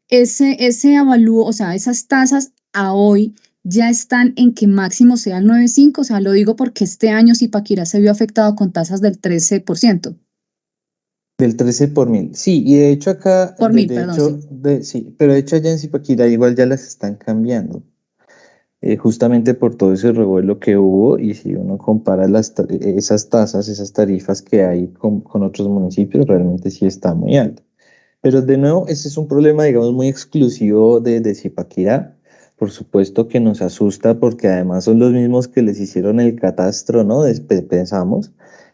Ese avalúo, o sea, esas tasas a hoy ya están en que máximo sea el 9.5, o sea, lo digo porque este año Zipaquirá se vio afectado con tasas del 13%. Del 13 por mil. Sí, y de hecho acá, Por mil, perdón, sí. sí, pero de hecho allá en Zipaquirá igual ya las están cambiando. Justamente por todo ese revuelo que hubo, y si uno compara esas tasas, esas tarifas que hay con otros municipios, realmente sí está muy alto. Pero de nuevo, ese es un problema, digamos, muy exclusivo de Zipaquirá. Por supuesto que nos asusta porque además son los mismos que les hicieron el catastro, ¿no? Pensamos.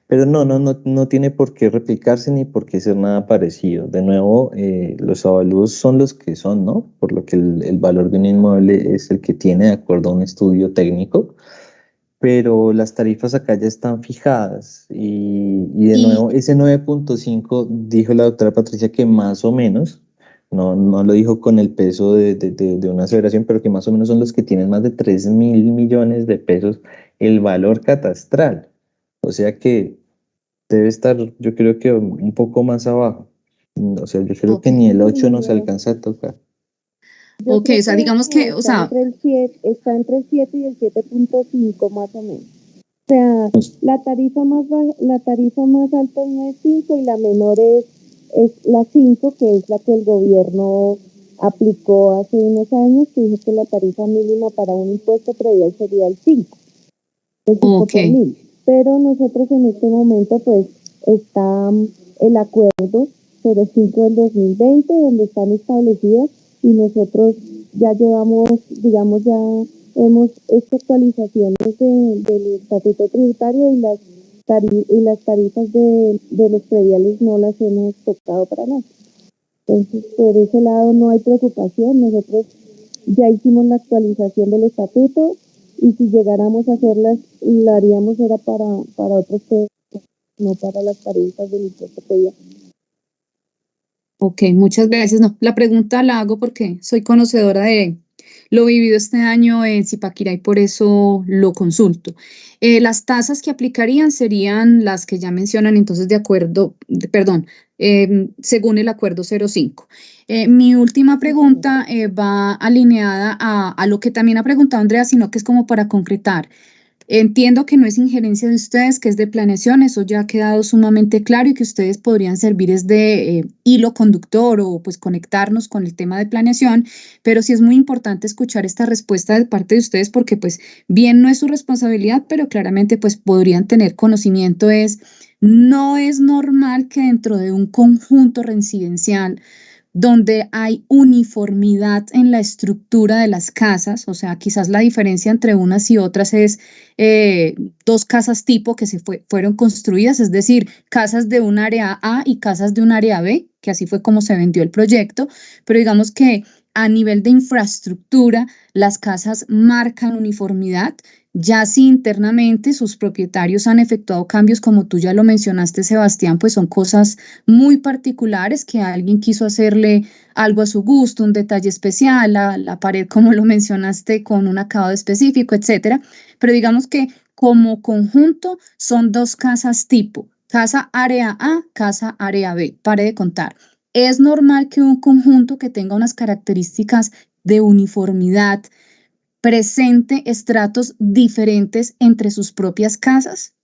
Pero no tiene por qué replicarse ni por qué ser nada parecido. De nuevo, los avalúos son los que son, ¿no? Por lo que el valor de un inmueble es el que tiene de acuerdo a un estudio técnico, pero las tarifas acá ya están fijadas y de nuevo ese 9.5 dijo la doctora Patricia que más o menos, no lo dijo con el peso de una aseveración, pero que más o menos son los que tienen más de 3.000 millones de pesos el valor catastral. O sea que debe estar, yo creo que un poco más abajo. O sea, yo creo que Ok. ni el 8 nos alcanza a tocar. Yo Ok, creo o sea, que digamos que, o sea, está entre el 7 y el 7.5 más o menos. O sea, la tarifa más alta es 9.5 y la menor es la 5, que es la que el gobierno aplicó hace unos años, que dijo que la tarifa mínima para un impuesto predial sería el 5, el 5 ok, por mil. Pero nosotros en este momento pues está el acuerdo 05 del 2020 donde están establecidas y nosotros ya llevamos, digamos, ya hemos hecho actualizaciones del estatuto tributario y las tarifas de los prediales no las hemos tocado para nada. Entonces, por ese lado no hay preocupación. Nosotros ya hicimos la actualización del estatuto y si llegáramos a hacerlas, la haríamos era para otros temas, no para las tarifas del impuesto predial. ok, muchas gracias. No, la pregunta la hago porque soy conocedora de lo vivido este año en Zipaquirá y por eso lo consulto. Las tasas que aplicarían serían las que ya mencionan, entonces, según el acuerdo 05. Mi última pregunta va alineada a lo que también ha preguntado Andrea, sino que es como para concretar. Entiendo que no es injerencia de ustedes, que es de planeación, eso ya ha quedado sumamente claro y que ustedes podrían servir es de hilo conductor o pues conectarnos con el tema de planeación, pero sí es muy importante escuchar esta respuesta de parte de ustedes porque pues bien no es su responsabilidad, pero claramente pues podrían tener conocimiento no es normal que dentro de un conjunto residencial donde hay uniformidad en la estructura de las casas, o sea, quizás la diferencia entre unas y otras es dos casas tipo que fueron construidas, es decir, casas de un área A y casas de un área B, que así fue como se vendió el proyecto, pero digamos que a nivel de infraestructura, las casas marcan uniformidad. Ya si internamente sus propietarios han efectuado cambios, como tú ya lo mencionaste, Sebastián, pues son cosas muy particulares que alguien quiso hacerle algo a su gusto, un detalle especial, la pared, como lo mencionaste, con un acabado específico, etcétera. Pero digamos que como conjunto son dos casas tipo, casa área A, casa área B. Pare de contar. Es normal que un conjunto que tenga unas características de uniformidad presente estratos diferentes entre sus propias casas.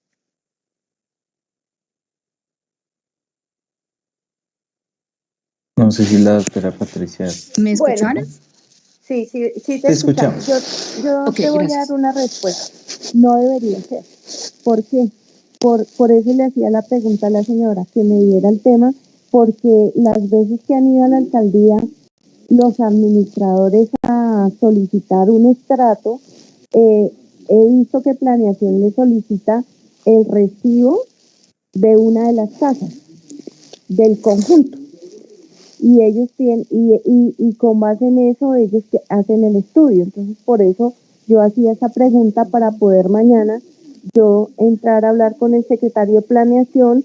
No sé si la doctora Patricia. ¿Me escucharon? Bueno, sí te Te escuchamos. Yo Ok, te voy a gracias. dar una respuesta. No debería ser. ¿Por qué? Por eso le hacía la pregunta a la señora, que me diera el tema, porque las veces que han ido a la alcaldía los administradores a solicitar un estrato, he visto que planeación le solicita el recibo de una de las casas del conjunto y ellos tienen y con base en eso ellos hacen el estudio. Entonces por eso yo hacía esa pregunta para poder mañana yo entrar a hablar con el secretario de planeación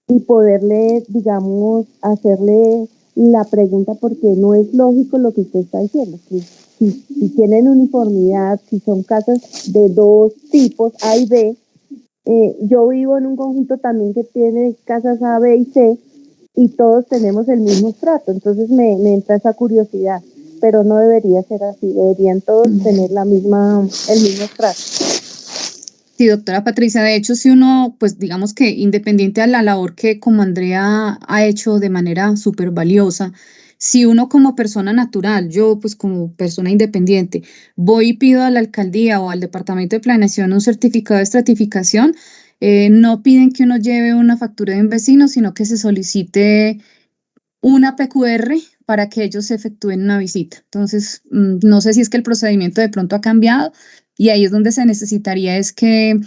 y poderle, digamos, hacerle la pregunta, porque no es lógico lo que usted está diciendo. Si tienen uniformidad, si son casas de dos tipos, A y B, yo vivo en un conjunto también que tiene casas A, B y C y todos tenemos el mismo estrato, entonces me entra esa curiosidad, pero no debería ser así, deberían todos tener el mismo estrato. Sí, doctora Patricia, de hecho, si uno, pues digamos que independiente a la labor que como Andrea ha hecho de manera súper valiosa, si uno como persona natural, yo pues como persona independiente, voy y pido a la alcaldía o al departamento de planeación un certificado de estratificación, no piden que uno lleve una factura de un vecino, sino que se solicite una PQR para que ellos efectúen una visita. Entonces, no sé si es que el procedimiento de pronto ha cambiado y ahí es donde se necesitaría es que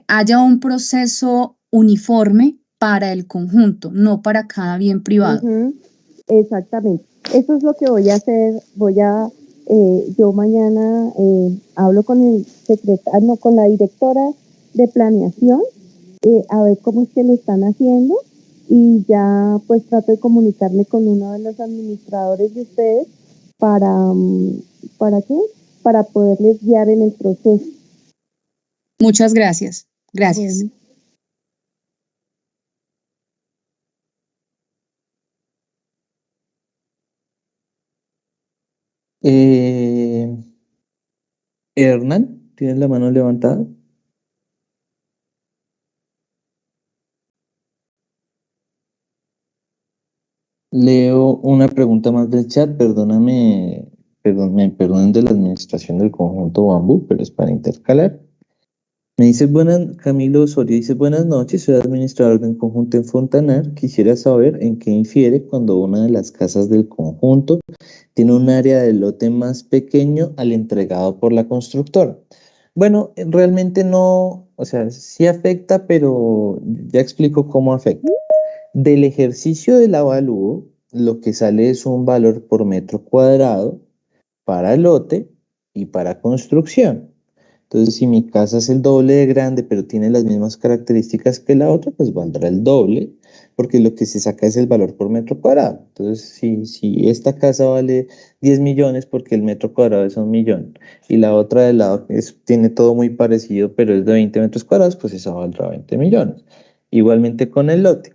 haya un proceso uniforme para el conjunto, no para cada bien privado. Exactamente. Eso es lo que voy a hacer. Yo mañana hablo con el secretario, con la directora de planeación, a ver cómo es que lo están haciendo y ya pues trato de comunicarme con uno de los administradores de ustedes ¿para qué? Para poderles guiar en el proceso. Muchas gracias. Gracias. Bueno. Hernán, ¿tienes la mano levantada? Leo una pregunta más del chat, me perdonen de la administración del conjunto Bambú, pero es para intercalar. Me dice, Camilo Osorio dice, buenas noches, soy administrador de un conjunto en Fontanar. Quisiera saber en qué infiere cuando una de las casas del conjunto tiene un área de lote más pequeño al entregado por la constructora. Bueno, realmente no, o sea, sí afecta, pero ya explico cómo afecta. Del ejercicio del avalúo, lo que sale es un valor por metro cuadrado para lote y para construcción. Entonces, si mi casa es el doble de grande, pero tiene las mismas características que la otra, pues valdrá el doble, porque lo que se saca es el valor por metro cuadrado. Entonces, si esta casa vale 10 millones porque el metro cuadrado es 1 millón, y la otra de lado tiene todo muy parecido, pero es de 20 metros cuadrados, pues esa valdrá 20 millones. Igualmente con el lote.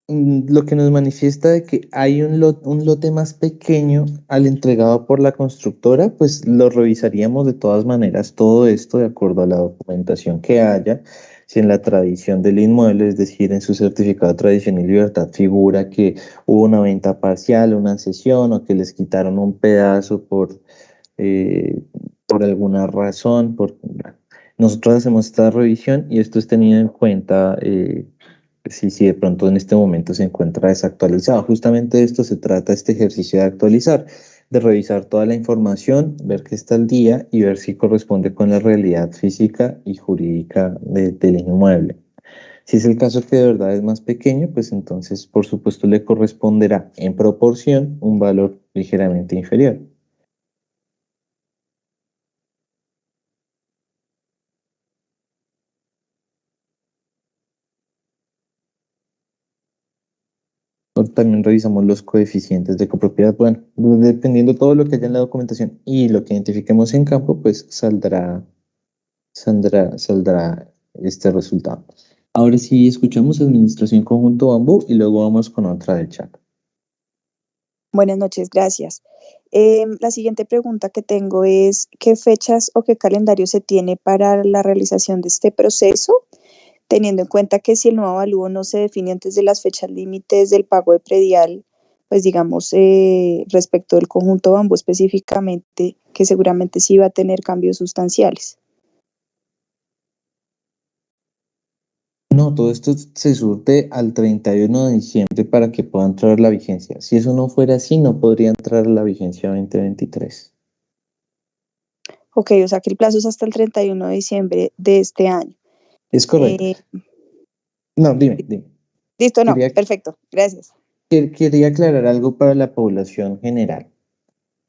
Lo que nos manifiesta de que hay un lote más pequeño al entregado por la constructora, pues lo revisaríamos de todas maneras todo esto de acuerdo a la documentación que haya. Si en la tradición del inmueble, es decir, en su certificado de tradición y libertad, figura que hubo una venta parcial, una cesión o que les quitaron un pedazo por alguna razón. Nosotros hacemos esta revisión y esto es tenido en cuenta. Si de pronto en este momento se encuentra desactualizado. Justamente de esto se trata este ejercicio de actualizar, de revisar toda la información, ver que está al día y ver si corresponde con la realidad física y jurídica del inmueble. Si es el caso que de verdad es más pequeño, pues entonces por supuesto le corresponderá en proporción un valor ligeramente inferior. También revisamos los coeficientes de copropiedad. Bueno, dependiendo todo lo que haya en la documentación y lo que identifiquemos en campo, pues saldrá este resultado. Ahora sí, escuchamos Administración Conjunto Bambú y luego vamos con otra del chat. Buenas noches, gracias. La siguiente pregunta que tengo es, ¿qué fechas o qué calendario se tiene para la realización de este proceso? Teniendo en cuenta que si el nuevo avalúo no se define antes de las fechas límites del pago de predial, pues digamos, respecto del conjunto Bambú específicamente, que seguramente sí va a tener cambios sustanciales. No, todo esto se surte al 31 de diciembre para que pueda entrar la vigencia. Si eso no fuera así, no podría entrar la vigencia 2023. Ok, o sea que el plazo es hasta el 31 de diciembre de este año. Es correcto. No, dime. Listo, no, perfecto, gracias. Quería aclarar algo para la población general.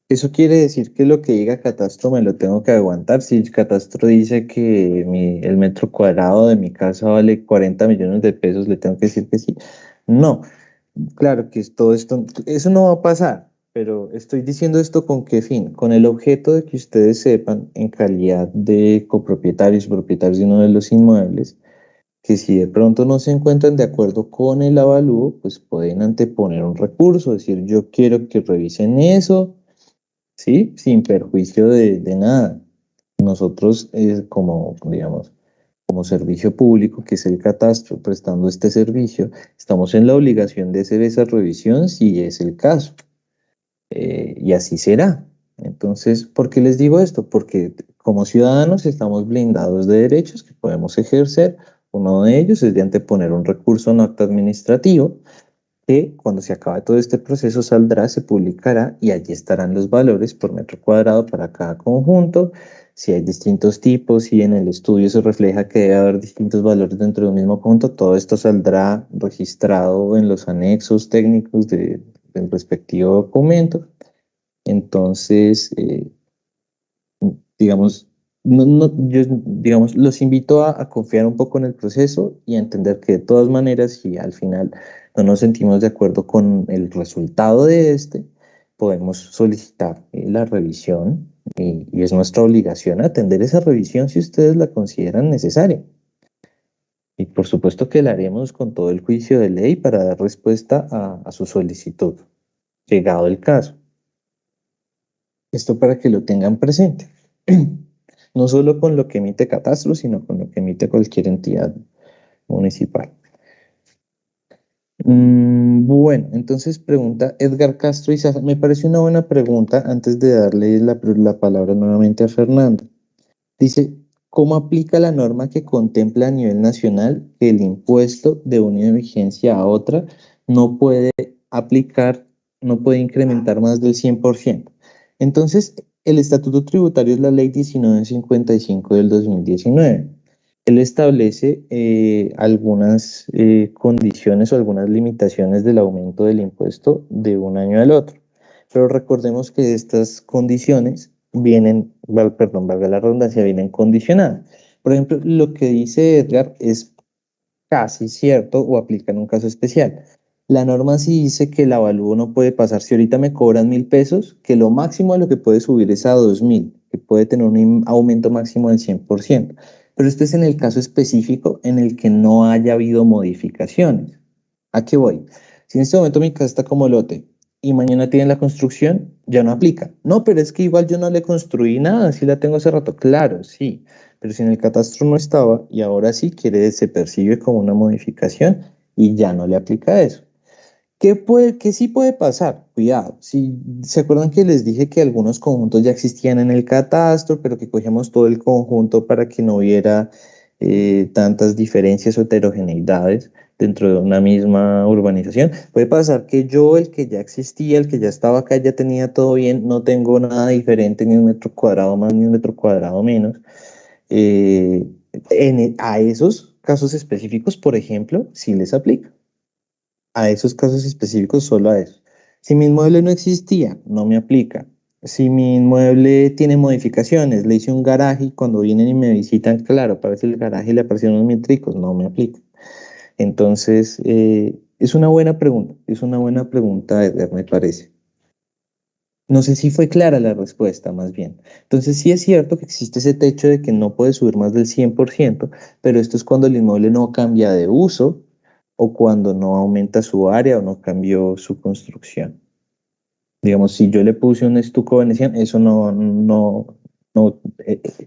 Eso quiere decir que lo que diga Catastro me lo tengo que aguantar. Si el Catastro dice que el metro cuadrado de mi casa vale 40 millones de pesos, ¿le tengo que decir que sí? No, claro que todo esto, eso no va a pasar, pero estoy diciendo esto ¿con qué fin? Con el objeto de que ustedes sepan, en calidad de copropietarios, propietarios de uno de los inmuebles, que si de pronto no se encuentran de acuerdo con el avalúo, pues pueden anteponer un recurso, decir, yo quiero que revisen eso, ¿sí? Sin perjuicio de nada. Nosotros, digamos, como servicio público, que es el catastro, prestando este servicio, estamos en la obligación de hacer esa revisión si es el caso. Y así será. Entonces, ¿por qué les digo esto? Porque como ciudadanos estamos blindados de derechos que podemos ejercer. Uno de ellos es de anteponer un recurso en acta administrativo que cuando se acabe todo este proceso saldrá, se publicará y allí estarán los valores por metro cuadrado para cada conjunto. Si hay distintos tipos, si en el estudio se refleja que debe haber distintos valores dentro de un mismo conjunto, todo esto saldrá registrado en los anexos técnicos del respectivo documento. Entonces, digamos, yo, digamos, los invito a confiar un poco en el proceso y a entender que de todas maneras, si al final no nos sentimos de acuerdo con el resultado de este, podemos solicitar la revisión y es nuestra obligación atender esa revisión si ustedes la consideran necesaria. Y por supuesto que la haremos con todo el juicio de ley para dar respuesta a su solicitud, llegado el caso. Esto para que lo tengan presente. No solo con lo que emite Catastro, sino con lo que emite cualquier entidad municipal. Bueno, entonces pregunta Edgar Castro Izaza. Me parece una buena pregunta antes de darle la palabra nuevamente a Fernanda. Dice, ¿cómo aplica la norma que contempla a nivel nacional que el impuesto de una vigencia a otra no puede incrementar más del 100%? Entonces, el Estatuto Tributario es la Ley 1955 del 2019. Él establece algunas condiciones o algunas limitaciones del aumento del impuesto de un año al otro. Pero recordemos que estas condiciones valga la redundancia, vienen condicionadas. Por ejemplo, lo que dice Edgar es casi cierto o aplica en un caso especial. La norma sí dice que el avalúo no puede pasar, si ahorita me cobran 1.000 pesos, que lo máximo a lo que puede subir es a 2.000, que puede tener un aumento máximo del 100%. Pero esto es en el caso específico en el que no haya habido modificaciones. ¿A qué voy? Si en este momento mi casa está como lote y mañana tienen la construcción, ya no aplica. No, pero es que igual yo no le construí nada, sí la tengo hace rato. Claro, sí, pero si en el catastro no estaba y ahora sí se percibe como una modificación y ya no le aplica eso. ¿Qué sí puede pasar? Cuidado, si se acuerdan que les dije que algunos conjuntos ya existían en el catastro, pero que cogíamos todo el conjunto para que no hubiera tantas diferencias o heterogeneidades dentro de una misma urbanización. Puede pasar que yo, el que ya existía, el que ya estaba acá, ya tenía todo bien, no tengo nada diferente, ni un metro cuadrado más, ni un metro cuadrado menos. A esos casos específicos, por ejemplo, sí les aplica. A esos casos específicos, solo a eso. Si mi inmueble no existía, no me aplica. Si mi inmueble tiene modificaciones, le hice un garaje y cuando vienen y me visitan, claro, aparece el garaje y le aparecieron unos métricos, no me aplica. Entonces, es una buena pregunta, Edgar, me parece. No sé si fue clara la respuesta, más bien. Entonces, sí es cierto que existe ese techo de que no puede subir más del 100%, pero esto es cuando el inmueble no cambia de uso o cuando no aumenta su área o no cambió su construcción. Digamos, si yo le puse un estuco veneciano, eso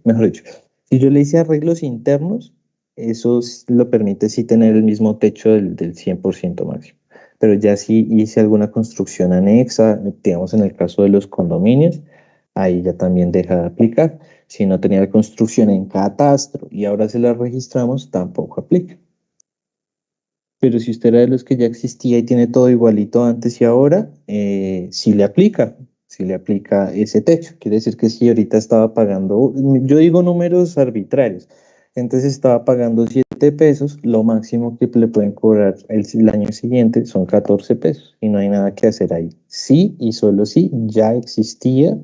mejor dicho, si yo le hice arreglos internos, eso lo permite sí tener el mismo techo del 100% máximo. Pero ya si hice alguna construcción anexa, digamos en el caso de los condominios, ahí ya también deja de aplicar. Si no tenía la construcción en catastro y ahora se la registramos, tampoco aplica. Pero si usted era de los que ya existía y tiene todo igualito antes y ahora, sí le aplica ese techo. Quiere decir que si ahorita estaba pagando, yo digo números arbitrarios, entonces estaba pagando 7 pesos, lo máximo que le pueden cobrar el año siguiente son 14 pesos y no hay nada que hacer ahí. Sí y solo sí, ya existía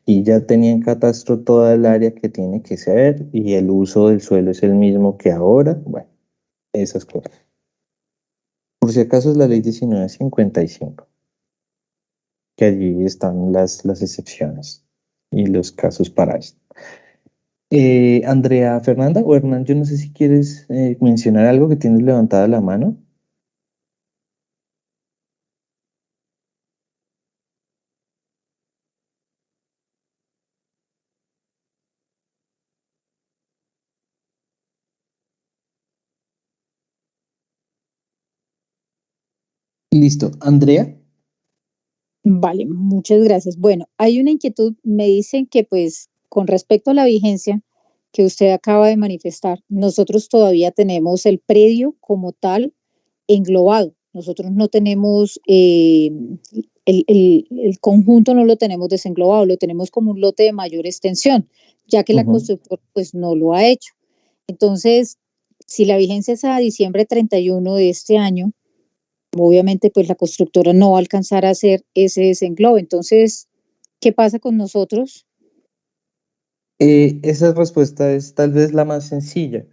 y ya tenía en catastro toda el área que tiene que ser y el uso del suelo es el mismo que ahora. Bueno, esas cosas. Por si acaso es la ley 1955. que allí están las excepciones y los casos para esto. Andrea, Fernanda o Hernán, yo no sé si quieres mencionar algo que tienes levantada la mano. Listo. Andrea. Vale, muchas gracias. Bueno, hay una inquietud, me dicen que pues con respecto a la vigencia que usted acaba de manifestar, nosotros todavía tenemos el predio como tal englobado. Nosotros no tenemos el conjunto, no lo tenemos desenglobado, lo tenemos como un lote de mayor extensión, ya que la constructora pues no lo ha hecho. Entonces, si la vigencia es a diciembre 31 de este año, obviamente pues la constructora no va a alcanzar a hacer ese desenglobe. Entonces, ¿qué pasa con nosotros? Esa respuesta es tal vez la más sencilla.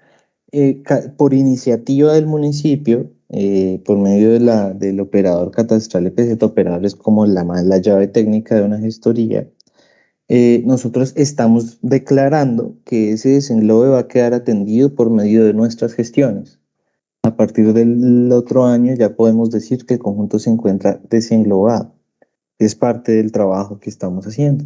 Por iniciativa del municipio, por medio del operador catastral EPZ, operador es como la llave técnica de una gestoría, nosotros estamos declarando que ese desenglobe va a quedar atendido por medio de nuestras gestiones. A partir del otro año ya podemos decir que el conjunto se encuentra desenglobado. Es parte del trabajo que estamos haciendo.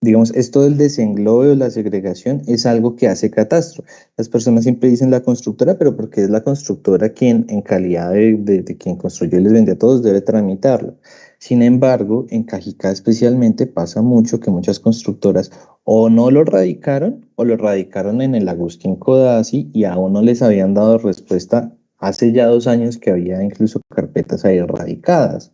Digamos, esto del desenglobe o la segregación es algo que hace Catastro. Las personas siempre dicen la constructora, pero porque es la constructora quien, en calidad de quien construyó y les vendió a todos, debe tramitarlo. Sin embargo, en Cajicá especialmente pasa mucho que muchas constructoras o no lo radicaron o lo radicaron en el Agustín Codazzi y aún no les habían dado respuesta hace ya 2 años que había incluso carpetas ahí radicadas.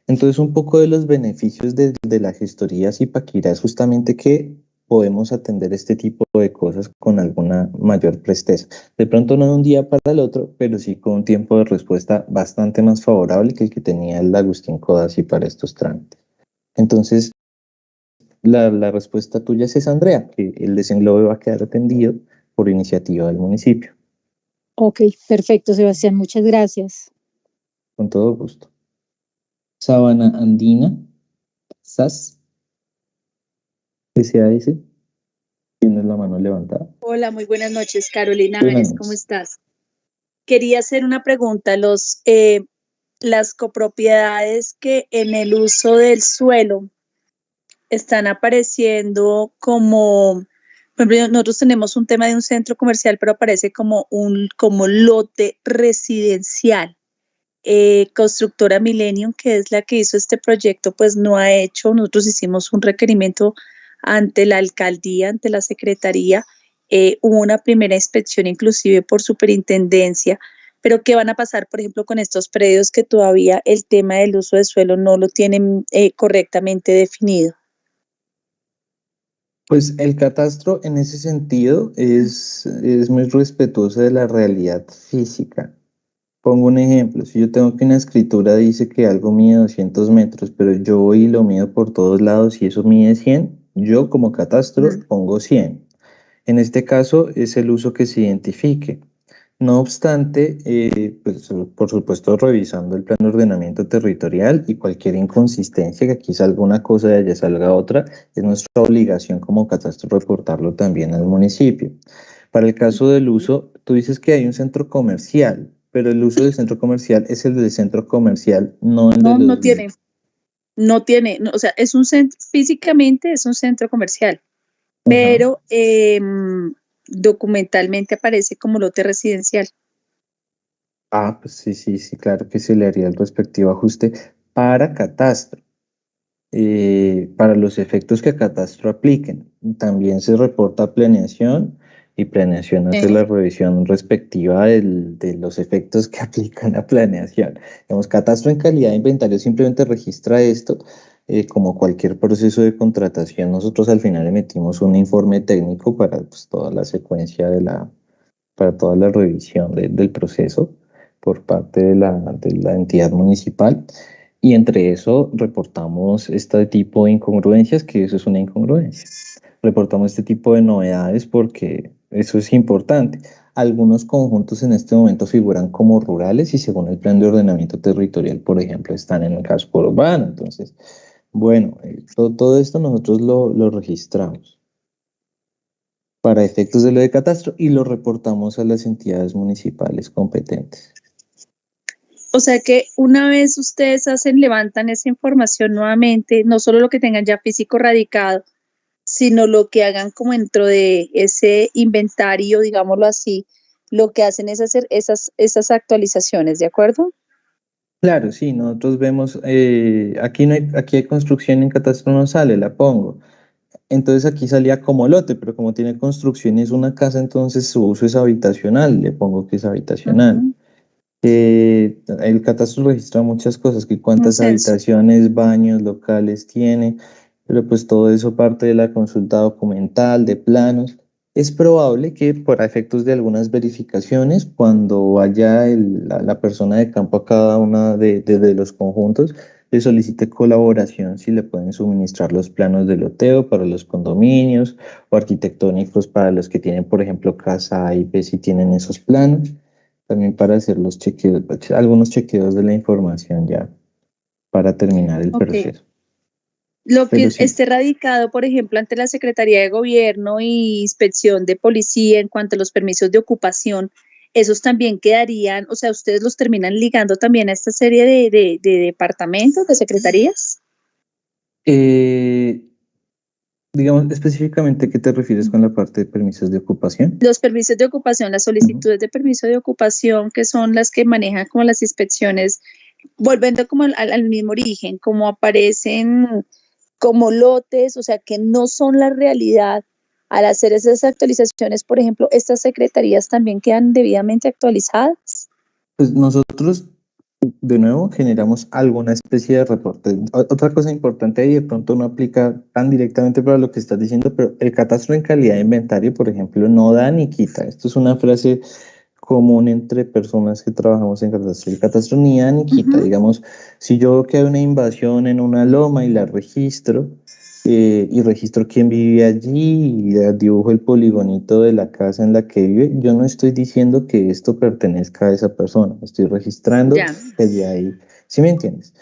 Entonces, un poco de los beneficios de la gestoría Zipaquirá es justamente que podemos atender este tipo de cosas con alguna mayor presteza. De pronto no de un día para el otro, pero sí con un tiempo de respuesta bastante más favorable que el que tenía el Agustín Codazzi para estos trámites. Entonces, la respuesta tuya es esa, Andrea, que el desenglobe va a quedar atendido por iniciativa del municipio. Ok, perfecto, Sebastián, muchas gracias. Con todo gusto. Sabana Andina, SAS, SAS, tienes la mano levantada. Hola, muy buenas noches, Carolina Buenas Vélez, noches. ¿cómo estás? Quería hacer una pregunta. Las copropiedades que en el uso del suelo están apareciendo como, por ejemplo, nosotros tenemos un tema de un centro comercial, pero aparece como lote residencial. Constructora Millennium, que es la que hizo este proyecto, pues no ha hecho. Nosotros hicimos un requerimiento ante la alcaldía, ante la secretaría. Hubo una primera inspección inclusive por superintendencia, pero ¿qué van a pasar, por ejemplo, con estos predios que todavía el tema del uso de suelo no lo tienen correctamente definido? Pues el catastro en ese sentido es muy respetuoso de la realidad física. Pongo un ejemplo, si yo tengo que una escritura dice que algo mide 200 metros, pero yo voy y lo mido por todos lados y eso mide 100, yo como catastro pongo 100. En este caso es el uso que se identifique. No obstante, pues, por supuesto, revisando el plan de ordenamiento territorial y cualquier inconsistencia, que aquí salga una cosa y allá salga otra, es nuestra obligación como catastro reportarlo también al municipio. Para el caso del uso, tú dices que hay un centro comercial, pero el uso del centro comercial es el del centro comercial, no el de los... No tiene, o sea, físicamente es un centro comercial, pero documentalmente aparece como lote residencial. Ah, pues sí, claro que se le haría el respectivo ajuste para catastro. Para los efectos que a catastro apliquen. También se reporta a planeación y planeación hace la revisión respectiva de los efectos que aplican a planeación. Digamos, catastro en calidad de inventario simplemente registra esto. Como cualquier proceso de contratación, nosotros al final emitimos un informe técnico para pues, toda la secuencia para toda la revisión del proceso por parte de la entidad municipal. Y entre eso reportamos este tipo de incongruencias, que eso es una incongruencia. Reportamos este tipo de novedades porque eso es importante. Algunos conjuntos en este momento figuran como rurales y según el plan de ordenamiento territorial, por ejemplo, están en el casco urbano. Entonces, bueno, todo esto nosotros lo registramos para efectos de lo de catastro y lo reportamos a las entidades municipales competentes. O sea que una vez ustedes levantan esa información nuevamente, no solo lo que tengan ya físico radicado, sino lo que hagan como dentro de ese inventario, digámoslo así, lo que hacen es hacer esas actualizaciones, ¿de acuerdo? Claro, sí, nosotros vemos, aquí hay construcción en catastro no sale, la pongo. Entonces aquí salía como lote, pero como tiene construcción y es una casa, entonces su uso es habitacional, le pongo que es habitacional. Ujú. El catastro registra muchas cosas, que cuántas censo. habitaciones, baños, locales tiene, pero pues todo eso parte de la consulta documental, de planos. Es probable que por efectos de algunas verificaciones, cuando vaya la persona de campo a cada una de los conjuntos, le solicite colaboración si le pueden suministrar los planos de loteo para los condominios o arquitectónicos para los que tienen, por ejemplo, casa A y B si tienen esos planos. También para hacer los chequeos, algunos chequeos de la información ya para terminar el Ok. proceso. Lo Pero que sí, esté radicado, por ejemplo, ante la Secretaría de Gobierno y Inspección de Policía en cuanto a los permisos de ocupación, esos también quedarían, o sea, ustedes los terminan ligando también a esta serie de departamentos, de secretarías. digamos específicamente, ¿qué te refieres con la parte de permisos de ocupación? Los permisos de ocupación, las solicitudes de permiso de ocupación, que son las que manejan como las inspecciones, volviendo como al mismo origen, como aparecen como lotes, o sea, que no son la realidad. Al hacer esas actualizaciones, por ejemplo, estas secretarías también quedan debidamente actualizadas. Pues nosotros, de nuevo, generamos alguna especie de reporte. Otra cosa importante y de pronto no aplica tan directamente para lo que estás diciendo, pero el catastro en calidad de inventario, por ejemplo, no da ni quita. Esto es una frase común entre personas que trabajamos en catastro. El catastro ni da ni quita. Digamos, si yo veo que hay una invasión en una loma y la registro, y registro quién vive allí y dibujo el poligonito de la casa en la que vive, yo no estoy diciendo que esto pertenezca a esa persona, estoy registrando Ya. que de ahí. ¿Sí me entiendes?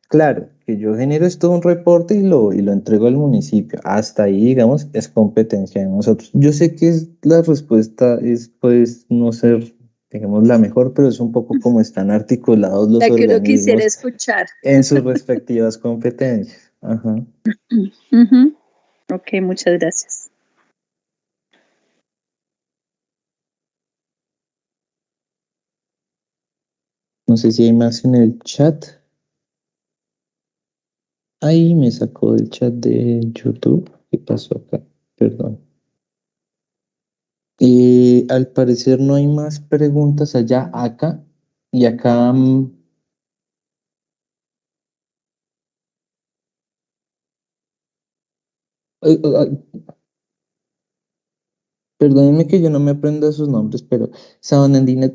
Claro, que yo genero esto un reporte y lo entrego al municipio. Hasta ahí, digamos, es competencia de nosotros. Yo sé que la respuesta es, pues, no ser, digamos, la mejor, pero es un poco como están articulados los La que uno quisiera organismos escuchar. en sus respectivas competencias. Ajá. Ujú. Ok, muchas gracias. No sé si hay más en el chat. Ahí me sacó del chat de YouTube. ¿Qué pasó acá? Perdón. Al parecer no hay más preguntas allá, acá. Y acá, perdónenme que yo no me aprenda sus nombres, pero Sabanandina,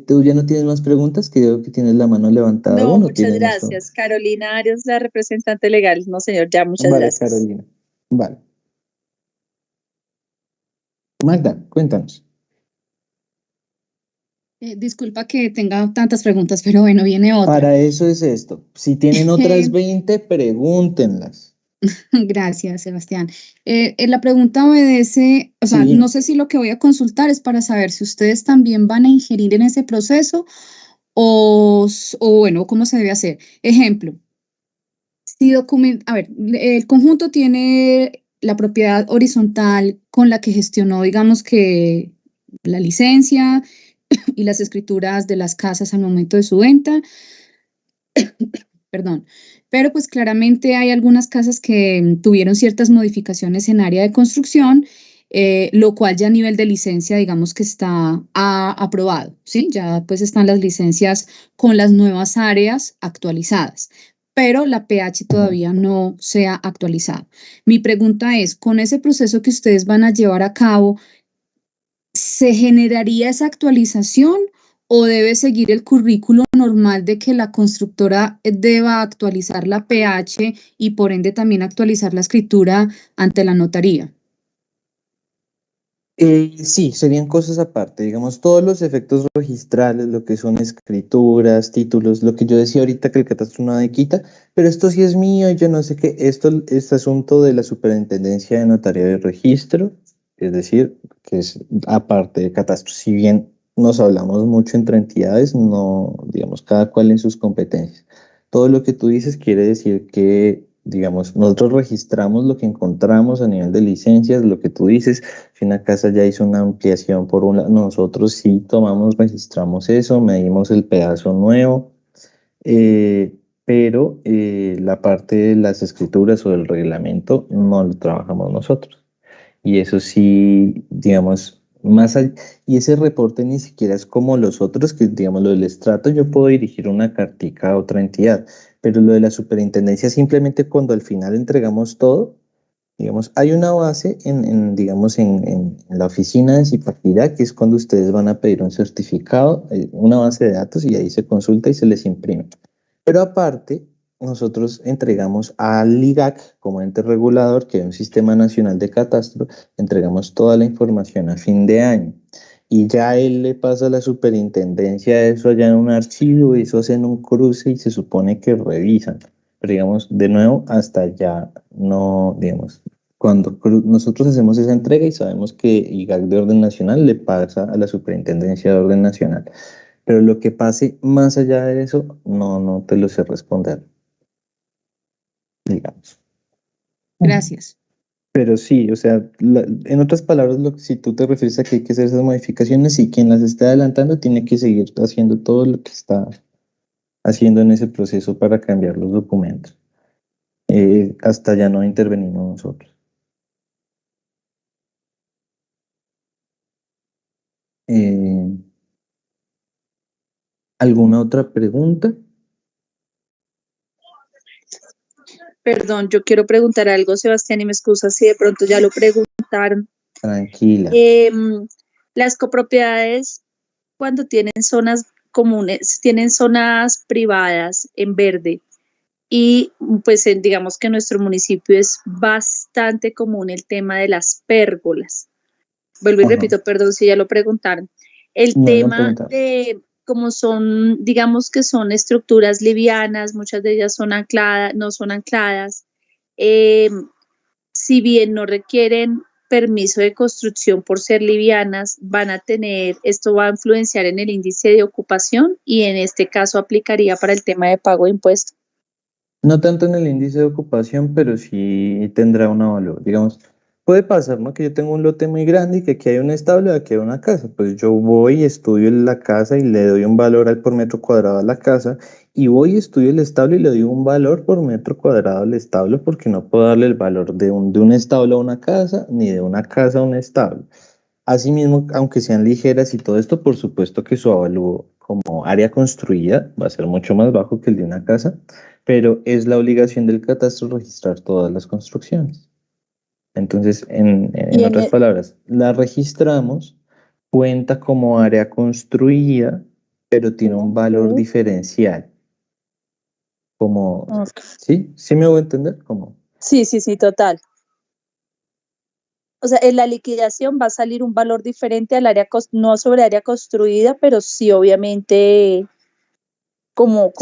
¿tú ya no tienes más preguntas? Creo que tienes la mano levantada No, aún o muchas tienes más preguntas. gracias. Carolina Arias, la representante legal. No, señor, ya, muchas Vale, gracias. Carolina. Vale. Magda, cuéntanos. Disculpa que tenga tantas preguntas, pero bueno, viene otra. Para eso es esto. Si tienen otras 20, pregúntenlas. Gracias, Sebastián. La pregunta obedece, o sea, Sí. no sé si lo que voy a consultar es para saber si ustedes también van a ingerir en ese proceso o bueno, cómo se debe hacer. Ejemplo, si a ver, el conjunto tiene la propiedad horizontal con la que gestionó, digamos que la licencia y las escrituras de las casas al momento de su venta. Perdón, pero pues claramente hay algunas casas que tuvieron ciertas modificaciones en área de construcción, lo cual ya a nivel de licencia, digamos que está aprobado, ¿sí? Ya pues están las licencias con las nuevas áreas actualizadas, pero la PH todavía no se ha actualizado. Mi pregunta es, con ese proceso que ustedes van a llevar a cabo, ¿se generaría esa actualización o debe seguir el currículo normal de que la constructora deba actualizar la PH y por ende también actualizar la escritura ante la notaría? Sí, serían cosas aparte, digamos, todos los efectos registrales, lo que son escrituras, títulos, lo que yo decía ahorita que el catastro no quita, pero esto sí es mío y yo no sé qué, este asunto de la Superintendencia de Notaría y Registro, es decir, que es aparte de catastro, si bien nos hablamos mucho entre entidades, no, digamos, cada cual en sus competencias. Todo lo que tú dices quiere decir que, digamos, nosotros registramos lo que encontramos a nivel de licencias, lo que tú dices. Si una casa ya hizo una ampliación por un lado, nosotros sí tomamos, registramos eso, medimos el pedazo nuevo, eh, pero la parte de las escrituras o del reglamento no lo trabajamos nosotros. Y eso sí, digamos, y ese reporte ni siquiera es como los otros, que digamos lo del estrato, yo puedo dirigir una cartica a otra entidad, pero lo de la superintendencia simplemente cuando al final entregamos todo. Digamos, hay una base digamos, en la oficina de Zipaquirá, que es cuando ustedes van a pedir un certificado, una base de datos, y ahí se consulta y se les imprime. Pero aparte, nosotros entregamos al IGAC, como ente regulador, que es un sistema nacional de catastro, entregamos toda la información a fin de año. Y ya él le pasa a la superintendencia eso allá en un archivo, y eso hacen un cruce y se supone que revisan. Pero digamos, de nuevo, hasta allá no, digamos, cuando nosotros hacemos esa entrega y sabemos que IGAC de orden nacional le pasa a la superintendencia de orden nacional. Pero lo que pase más allá de eso, no te lo sé responder, digamos. Gracias. Pero sí, o sea, en otras palabras, si tú te refieres a que hay que hacer esas modificaciones y quien las esté adelantando tiene que seguir haciendo todo lo que está haciendo en ese proceso para cambiar los documentos. Hasta ya no intervenimos nosotros. ¿Alguna otra pregunta? Perdón, yo quiero preguntar algo, Sebastián, y me excusa si de pronto ya lo preguntaron. Tranquila. Las copropiedades, cuando tienen zonas comunes, tienen zonas privadas en verde, y pues digamos que en nuestro municipio es bastante común el tema de las pérgolas. Vuelvo y Ajá. repito, perdón si ya lo preguntaron. El No, tema de como son, digamos que son estructuras livianas, muchas de ellas son ancladas, no son ancladas, si bien no requieren permiso de construcción por ser livianas, esto va a influenciar en el índice de ocupación y en este caso aplicaría para el tema de pago de impuestos. No tanto en el índice de ocupación, pero sí tendrá una valor. Digamos, puede pasar, ¿no? Que yo tengo un lote muy grande y que aquí hay un establo y aquí hay una casa. Pues yo voy y estudio la casa y le doy un valor por metro cuadrado a la casa, y voy y estudio el establo y le doy un valor por metro cuadrado al establo, porque no puedo darle el valor de un establo a una casa, ni de una casa a un establo. Asimismo, aunque sean ligeras y todo esto, por supuesto que su avalúo como área construida va a ser mucho más bajo que el de una casa, pero es la obligación del catastro registrar todas las construcciones. Entonces, en otras palabras, la registramos, cuenta como área construida, pero tiene un valor diferencial. Como, ¿sí? ¿Sí me hago entender? Como, Sí, total. O sea, en la liquidación va a salir un valor diferente al área, no sobre área construida, pero sí obviamente como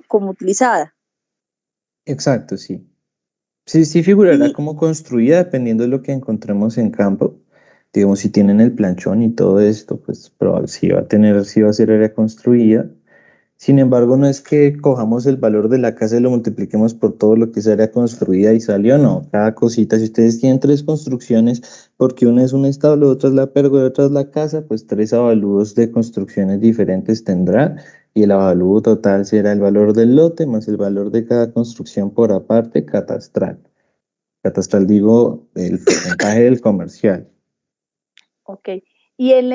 utilizada. exacto, sí. Sí figurará como construida dependiendo de lo que encontremos en campo. Digamos, si tienen el planchón y todo esto, pues sí va a ser área construida. Sin embargo, no es que cojamos el valor de la casa y lo multipliquemos por todo lo que es área construida y salió, no. Cada cosita, si ustedes tienen 3 construcciones, porque una es un establo, otra es la pérgola, otra es la casa, pues 3 avalúos de construcciones diferentes tendrá, y el avalúo total será el valor del lote más el valor de cada construcción por aparte catastral. Catastral digo, el porcentaje del comercial. Ok. Y en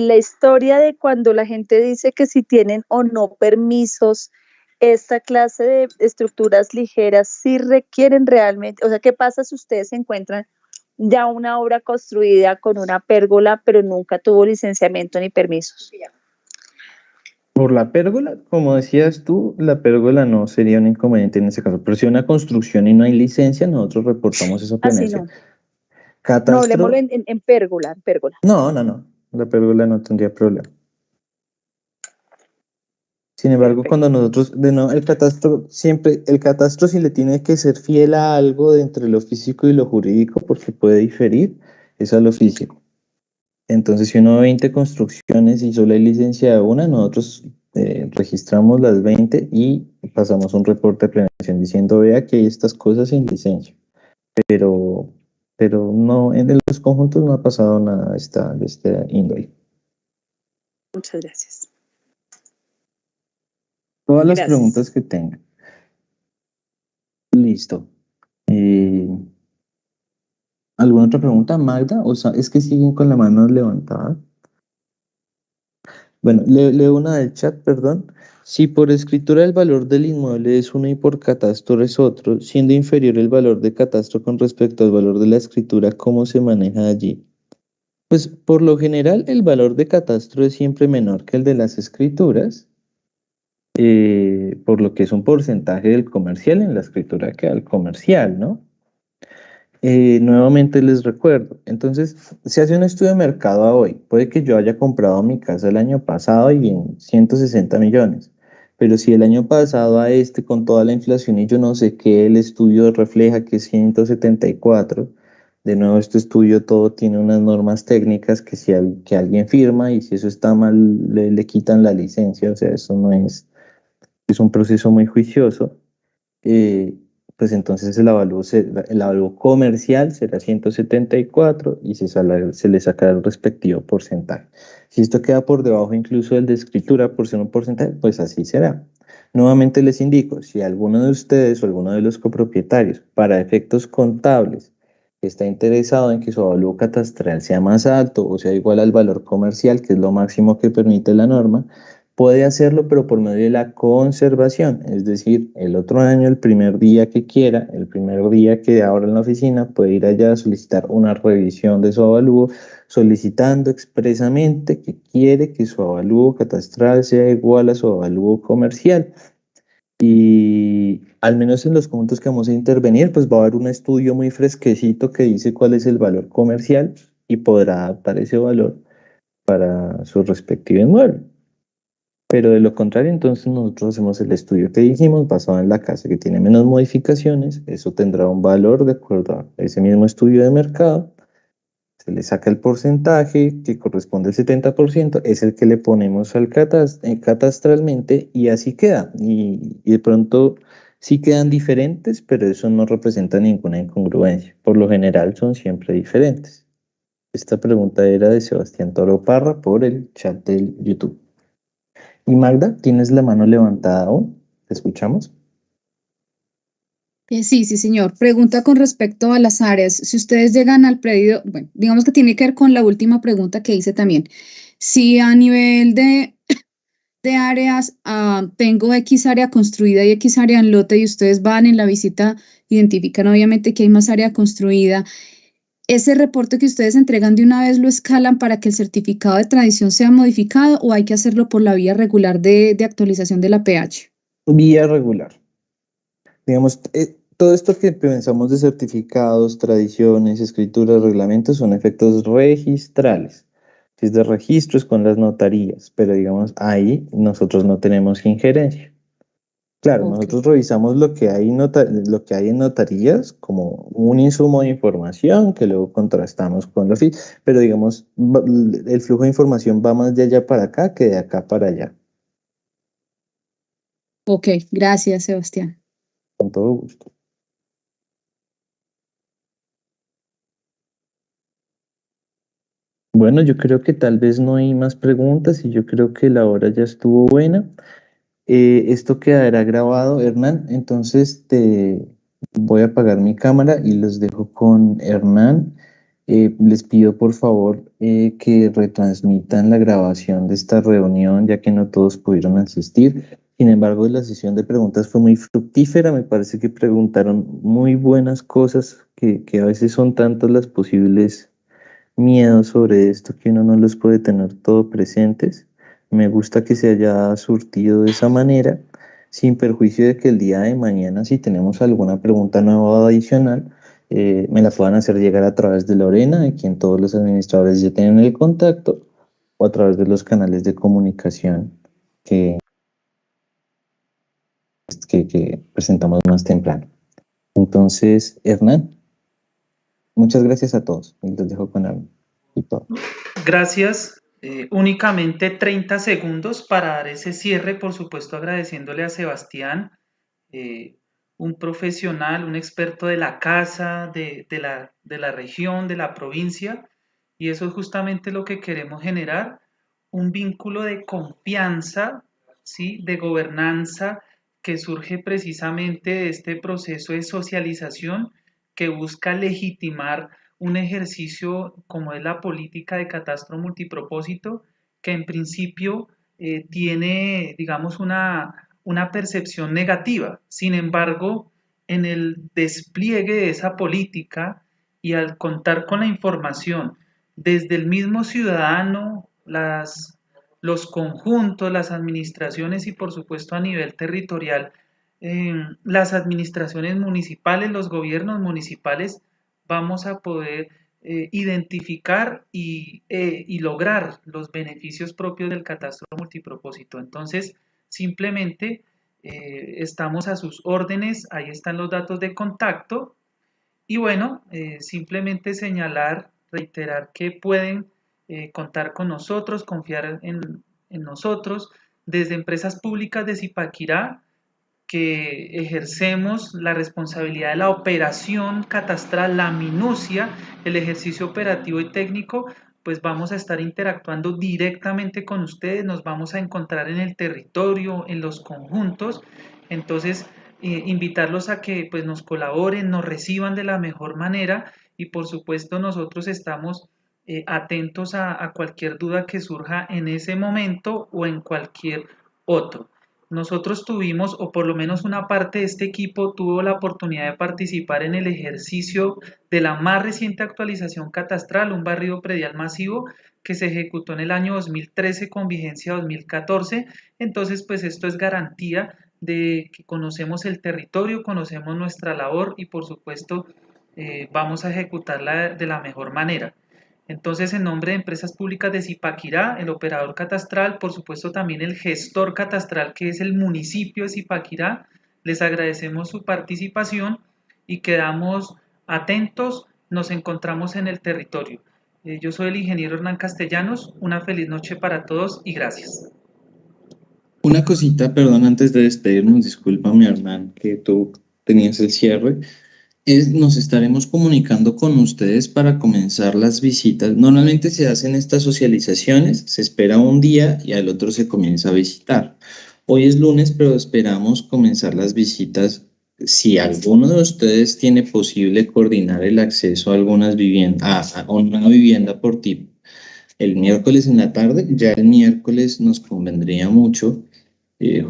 la historia de cuando la gente dice que si tienen o no permisos, esta clase de estructuras ligeras sí requieren realmente, o sea, ¿qué pasa si ustedes encuentran ya una obra construida con una pérgola, pero nunca tuvo licenciamiento ni permisos? Por la pérgola, como decías tú, la pérgola no sería un inconveniente en ese caso, pero si hay una construcción y no hay licencia, nosotros reportamos esa planeación. Así no. No, hablemoslo Catastro. en pérgola, en pérgola. No. La pérgola no tendría problema. Sin embargo, Perfecto. cuando nosotros, de no, el catastro sí le tiene que ser fiel a algo de entre lo físico y lo jurídico, porque puede diferir, es a lo físico. Entonces, si uno ve 20 construcciones y solo hay licencia de una, nosotros registramos las 20 y pasamos un reporte de prevención diciendo, vea que hay estas cosas sin licencia. Pero no, en los conjuntos no ha pasado nada de esta índole. Muchas gracias. Todas las Gracias. preguntas que tengan. Listo. ¿Alguna otra pregunta, Magda? O sea, es que siguen con la mano levantada. Bueno, leo una del chat, perdón. Si por escritura el valor del inmueble es uno y por catastro es otro, siendo inferior el valor de catastro con respecto al valor de la escritura, ¿cómo se maneja allí? Pues por lo general el valor de catastro es siempre menor que el de las escrituras, por lo que es un porcentaje del comercial en la escritura que al comercial, ¿no? Nuevamente les recuerdo, entonces se hace un estudio de mercado a hoy. Puede que yo haya comprado mi casa el año pasado y en 160 millones, pero si el año pasado a este con toda la inflación y yo no sé qué el estudio refleja que es 174, de nuevo este estudio todo tiene unas normas técnicas que alguien firma y si eso está mal le quitan la licencia, o sea, eso no es un proceso muy juicioso. Pues entonces el avalúo comercial será 174 y se le sacará el respectivo porcentaje. Si esto queda por debajo incluso del de escritura por ser un porcentaje, pues así será. Nuevamente les indico, si alguno de ustedes o alguno de los copropietarios, para efectos contables, está interesado en que su avalúo catastral sea más alto o sea igual al valor comercial, que es lo máximo que permite la norma, puede hacerlo, pero por medio de la conservación, es decir, el otro año, el primer día que quiera, el primer día que abra en la oficina, puede ir allá a solicitar una revisión de su avalúo, solicitando expresamente que quiere que su avalúo catastral sea igual a su avalúo comercial. Y al menos en los conjuntos que vamos a intervenir, pues va a haber un estudio muy fresquecito que dice cuál es el valor comercial y podrá adaptar ese valor para su respectivo inmueble. Pero de lo contrario, entonces nosotros hacemos el estudio que dijimos basado en la casa que tiene menos modificaciones, eso tendrá un valor de acuerdo a ese mismo estudio de mercado, se le saca el porcentaje que corresponde al 70%, es el que le ponemos al catastralmente y así queda. Y de pronto sí quedan diferentes, pero eso no representa ninguna incongruencia. Por lo general son siempre diferentes. Esta pregunta era de Sebastián Toro Parra por el chat del YouTube. Y Magda, ¿tienes la mano levantada aún? ¿Te escuchamos? Sí, señor. Pregunta con respecto a las áreas. Si ustedes llegan al predio, bueno, digamos que tiene que ver con la última pregunta que hice también. Si a nivel de áreas tengo X área construida y X área en lote y ustedes van en la visita, identifican obviamente que hay más área construida, ¿ese reporte que ustedes entregan de una vez lo escalan para que el certificado de tradición sea modificado o hay que hacerlo por la vía regular de actualización de la PH? Vía regular. Digamos, todo esto que pensamos de certificados, tradiciones, escrituras, reglamentos son efectos registrales. Si es de registros con las notarías, pero digamos, ahí nosotros no tenemos injerencia. Claro, Ok. nosotros revisamos lo que hay en notarías como un insumo de información que luego contrastamos con la FI, pero digamos, el flujo de información va más de allá para acá que de acá para allá. Ok, gracias, Sebastián. Con todo gusto. Bueno, yo creo que tal vez no hay más preguntas y yo creo que la hora ya estuvo buena. Esto quedará grabado, Hernán, entonces te voy a apagar mi cámara y los dejo con Hernán. Les pido por favor que retransmitan la grabación de esta reunión, ya que no todos pudieron asistir. Sin embargo, la sesión de preguntas fue muy fructífera, me parece que preguntaron muy buenas cosas, que a veces son tantas las posibles miedos sobre esto que uno no los puede tener todo presentes. Me gusta que se haya surtido de esa manera, sin perjuicio de que el día de mañana, si tenemos alguna pregunta nueva o adicional, me la puedan hacer llegar a través de Lorena, de quien todos los administradores ya tienen el contacto, o a través de los canales de comunicación que presentamos más temprano. Entonces, Hernán, muchas gracias a todos. Y los dejo con Hernán y todo. Gracias. Únicamente 30 segundos para dar ese cierre, por supuesto agradeciéndole a Sebastián, un profesional, un experto de la casa, de la región, de la provincia, y eso es justamente lo que queremos generar, un vínculo de confianza, ¿sí? De gobernanza que surge precisamente de este proceso de socialización que busca legitimar un ejercicio como es la política de catastro multipropósito, que en principio tiene, digamos, una percepción negativa. Sin embargo, en el despliegue de esa política y al contar con la información desde el mismo ciudadano, los conjuntos, las administraciones y por supuesto a nivel territorial, las administraciones municipales, los gobiernos municipales, vamos a poder identificar y lograr los beneficios propios del catastro multipropósito. Entonces, simplemente estamos a sus órdenes, ahí están los datos de contacto y bueno, simplemente señalar, reiterar que pueden contar con nosotros, confiar en nosotros, desde empresas públicas de Zipaquirá, que ejercemos la responsabilidad de la operación catastral, la minucia, el ejercicio operativo y técnico, pues vamos a estar interactuando directamente con ustedes, nos vamos a encontrar en el territorio, en los conjuntos, entonces invitarlos a que pues nos colaboren, nos reciban de la mejor manera y por supuesto nosotros estamos atentos a cualquier duda que surja en ese momento o en cualquier otro. Nosotros tuvimos, o por lo menos una parte de este equipo tuvo la oportunidad de participar en el ejercicio de la más reciente actualización catastral, un barrido predial masivo que se ejecutó en el año 2013 con vigencia 2014. Entonces, pues esto es garantía de que conocemos el territorio, conocemos nuestra labor y por supuesto vamos a ejecutarla de la mejor manera. Entonces, en nombre de Empresas Públicas de Zipaquirá, el operador catastral, por supuesto también el gestor catastral, que es el municipio de Zipaquirá, les agradecemos su participación y quedamos atentos, nos encontramos en el territorio. Yo soy el ingeniero Hernán Castellanos, una feliz noche para todos y gracias. Una cosita, perdón, antes de despedirnos, discúlpame, Hernán, que tú tenías el cierre. Nos estaremos comunicando con ustedes para comenzar las visitas. Normalmente se hacen estas socializaciones, se espera un día y al otro se comienza a visitar. Hoy es lunes, pero esperamos comenzar las visitas. Si alguno de ustedes tiene posible coordinar el acceso a algunas viviendas, a una vivienda por tipo, el miércoles en la tarde, ya el miércoles nos convendría mucho.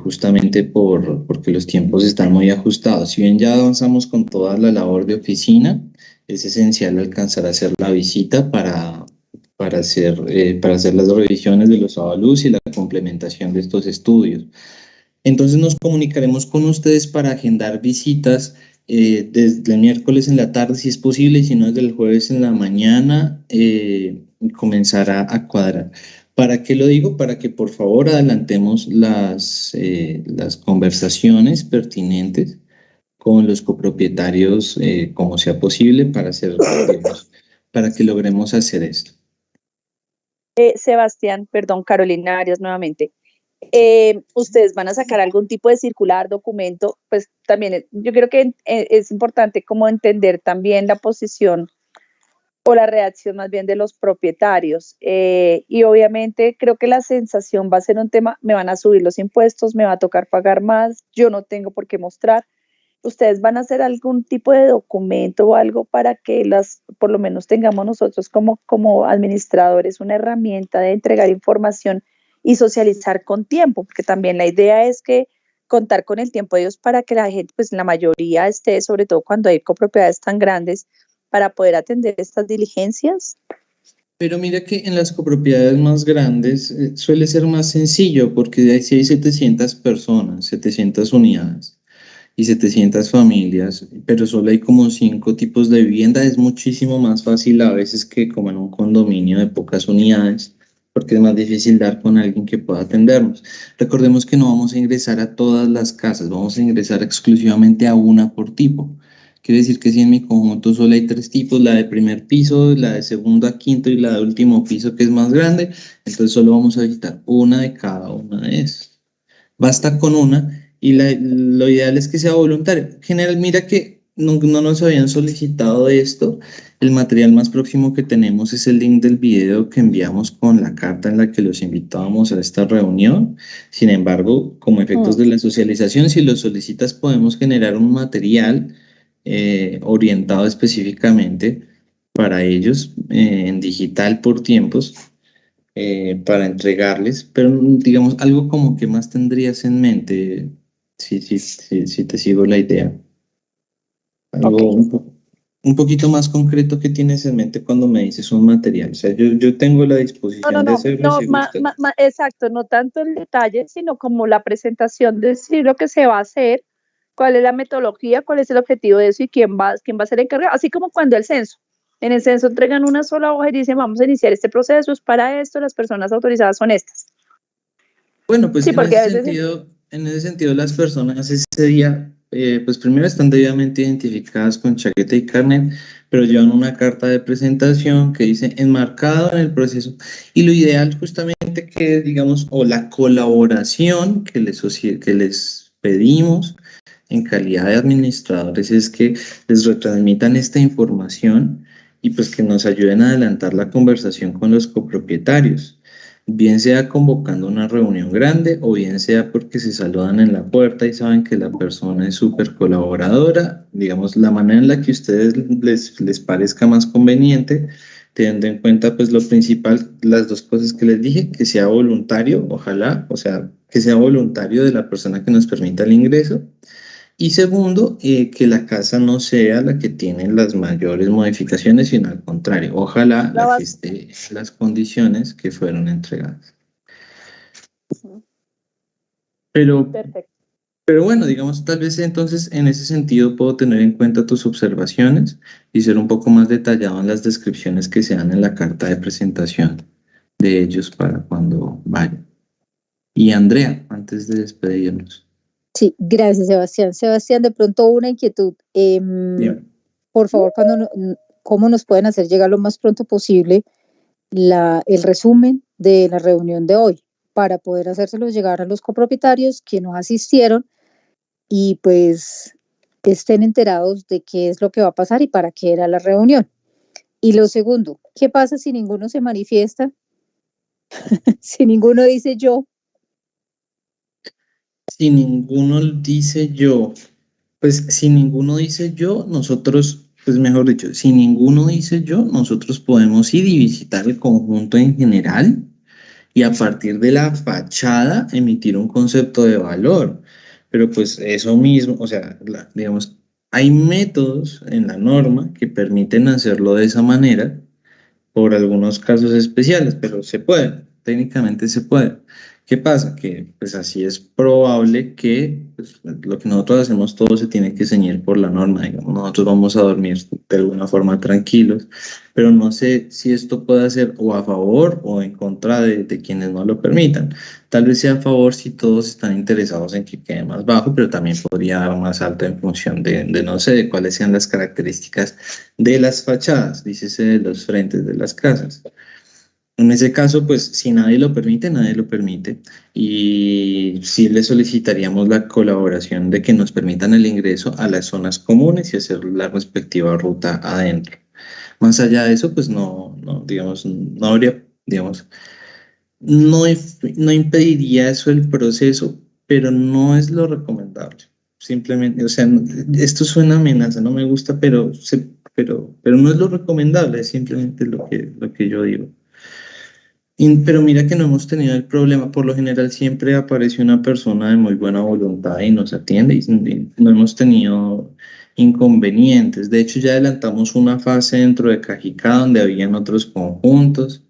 Justamente porque los tiempos están muy ajustados. Si bien ya avanzamos con toda la labor de oficina, es esencial alcanzar a hacer la visita para hacer las revisiones de los avalúos y la complementación de estos estudios. Entonces nos comunicaremos con ustedes para agendar visitas desde el miércoles en la tarde, si es posible, y si no, desde el jueves en la mañana, comenzará a cuadrar. ¿Para qué lo digo? Para que por favor adelantemos las conversaciones pertinentes con los copropietarios como sea posible para que logremos hacer esto. Sebastián, perdón, Carolina Arias nuevamente. Ustedes van a sacar algún tipo de circular, documento, pues también yo creo que es importante como entender también la posición o la reacción más bien de los propietarios. Y obviamente creo que la sensación va a ser un tema, me van a subir los impuestos, me va a tocar pagar más, yo no tengo por qué mostrar. ¿Ustedes van a hacer algún tipo de documento o algo para que por lo menos tengamos nosotros como administradores una herramienta de entregar información y socializar con tiempo? Porque también la idea es que contar con el tiempo de ellos para que la gente, pues la mayoría esté, sobre todo cuando hay copropiedades tan grandes, para poder atender estas diligencias. Pero mira que en las copropiedades más grandes suele ser más sencillo porque si hay 700 personas, 700 unidades. y 700 familias, pero solo hay como 5 tipos de vivienda. Es muchísimo más fácil a veces que como en un condominio de pocas unidades, porque es más difícil dar con alguien que pueda atendernos. Recordemos que no vamos a ingresar a todas las casas, vamos a ingresar exclusivamente a una por tipo. Quiere decir que si en mi conjunto solo hay 3 tipos, la de primer piso, la de segundo a quinto y la de último piso que es más grande, entonces solo vamos a visitar una de cada una de esas. Basta con una y lo ideal es que sea voluntario. General, mira que no nos habían solicitado esto. El material más próximo que tenemos es el link del video que enviamos con la carta en la que los invitábamos a esta reunión. Sin embargo, como efectos de la socialización, si lo solicitas, podemos generar un material orientado específicamente para ellos en digital por tiempos para entregarles, pero digamos algo como que más tendrías en mente si te sigo la idea. Algo un poquito más concreto que tienes en mente cuando me dices un material. O sea, yo tengo la disposición de hacerlo si gusta. Exacto, no tanto el detalle, sino como la presentación de decir lo que se va a hacer, cuál es la metodología, cuál es el objetivo de eso y quién va a ser encargado, así como cuando el censo. En el censo entregan una sola hoja y dicen, vamos a iniciar este proceso, es para esto, las personas autorizadas son estas. Bueno, pues Sí, en porque ese sentido las personas ese día, pues primero están debidamente identificadas con chaqueta y carnet, pero llevan una carta de presentación que dice enmarcado en el proceso. Y lo ideal justamente que, digamos, o la colaboración que les pedimos en calidad de administradores es que les retransmitan esta información y pues que nos ayuden a adelantar la conversación con los copropietarios, bien sea convocando una reunión grande o bien sea porque se saludan en la puerta y saben que la persona es súper colaboradora, digamos, la manera en la que a ustedes les parezca más conveniente, teniendo en cuenta pues lo principal, las 2 cosas que les dije, que sea voluntario, ojalá, o sea, que sea voluntario de la persona que nos permita el ingreso. Y segundo, que la casa no sea la que tiene las mayores modificaciones, sino al contrario, ojalá la que esté en las condiciones que fueron entregadas. Pero bueno, digamos, tal vez entonces en ese sentido puedo tener en cuenta tus observaciones y ser un poco más detallado en las descripciones que se dan en la carta de presentación de ellos para cuando vayan. Y Andrea, antes de despedirnos. Sí, gracias, Sebastián. Sebastián, de pronto una inquietud. Por favor, ¿cómo nos pueden hacer llegar lo más pronto posible el resumen de la reunión de hoy para poder hacérselo llegar a los copropietarios que nos asistieron y pues estén enterados de qué es lo que va a pasar y para qué era la reunión? Y lo segundo, ¿qué pasa si ninguno se manifiesta? Si ninguno dice yo. Si ninguno dice yo, pues si ninguno dice yo, nosotros, pues mejor dicho, si ninguno dice yo, nosotros podemos ir y visitar el conjunto en general y a partir de la fachada emitir un concepto de valor. Pero pues eso mismo, o sea, digamos, hay métodos en la norma que permiten hacerlo de esa manera por algunos casos especiales, pero se puede, técnicamente se puede. ¿Qué pasa? Que pues así es probable que pues, lo que nosotros hacemos todo se tiene que ceñir por la norma, digamos, nosotros vamos a dormir de alguna forma tranquilos, pero no sé si esto puede ser o a favor o en contra de quienes no lo permitan. Tal vez sea a favor si todos están interesados en que quede más bajo, pero también podría dar más alto en función de no sé, de cuáles sean las características de las fachadas, dícese de los frentes de las casas. En ese caso, pues si nadie lo permite, nadie lo permite. Y sí le solicitaríamos la colaboración de que nos permitan el ingreso a las zonas comunes y hacer la respectiva ruta adentro. Más allá de eso, pues digamos, no habría, digamos, no impediría eso el proceso, pero no es lo recomendable. Simplemente, o sea, esto suena amenaza, no me gusta, pero no es lo recomendable, es simplemente lo que yo digo. Pero mira que no hemos tenido el problema, por lo general siempre aparece una persona de muy buena voluntad y nos atiende y no hemos tenido inconvenientes. De hecho, ya adelantamos una fase dentro de Cajicá donde habían otros conjuntos,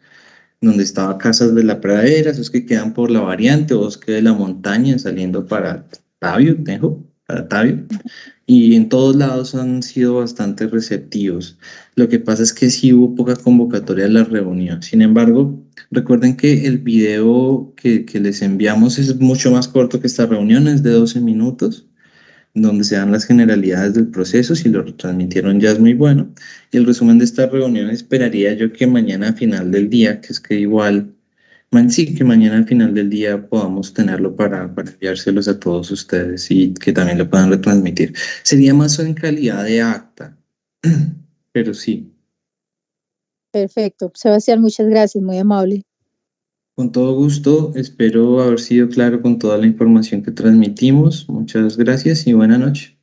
donde estaba Casas de la Pradera, esos que quedan por la variante, Bosque de la Montaña, saliendo para Tabio, para Tabio, y en todos lados han sido bastante receptivos. Lo que pasa es que sí hubo poca convocatoria a la reunión. Sin embargo, recuerden que el video que les enviamos es mucho más corto que esta reunión, es de 12 minutos, donde se dan las generalidades del proceso. Si lo transmitieron ya es muy bueno. Y el resumen de esta reunión esperaría yo que mañana a final del día, que es que igual, sí, que mañana al final del día podamos tenerlo para enviárselos a todos ustedes y que también lo puedan retransmitir. Sería más en calidad de acta, pero sí. Perfecto. Sebastián, muchas gracias, muy amable. Con todo gusto, espero haber sido claro con toda la información que transmitimos. Muchas gracias y buena noche.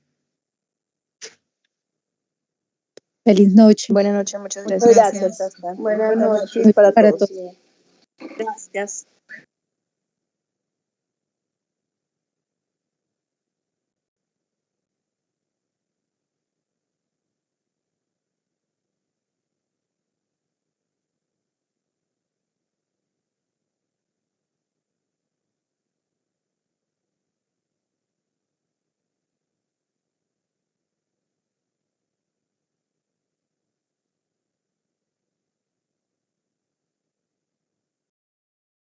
Feliz noche. Buenas noches, muchas Muchas gracias. gracias, Sebastián. Buenas noches para Para todos. todos. Gracias.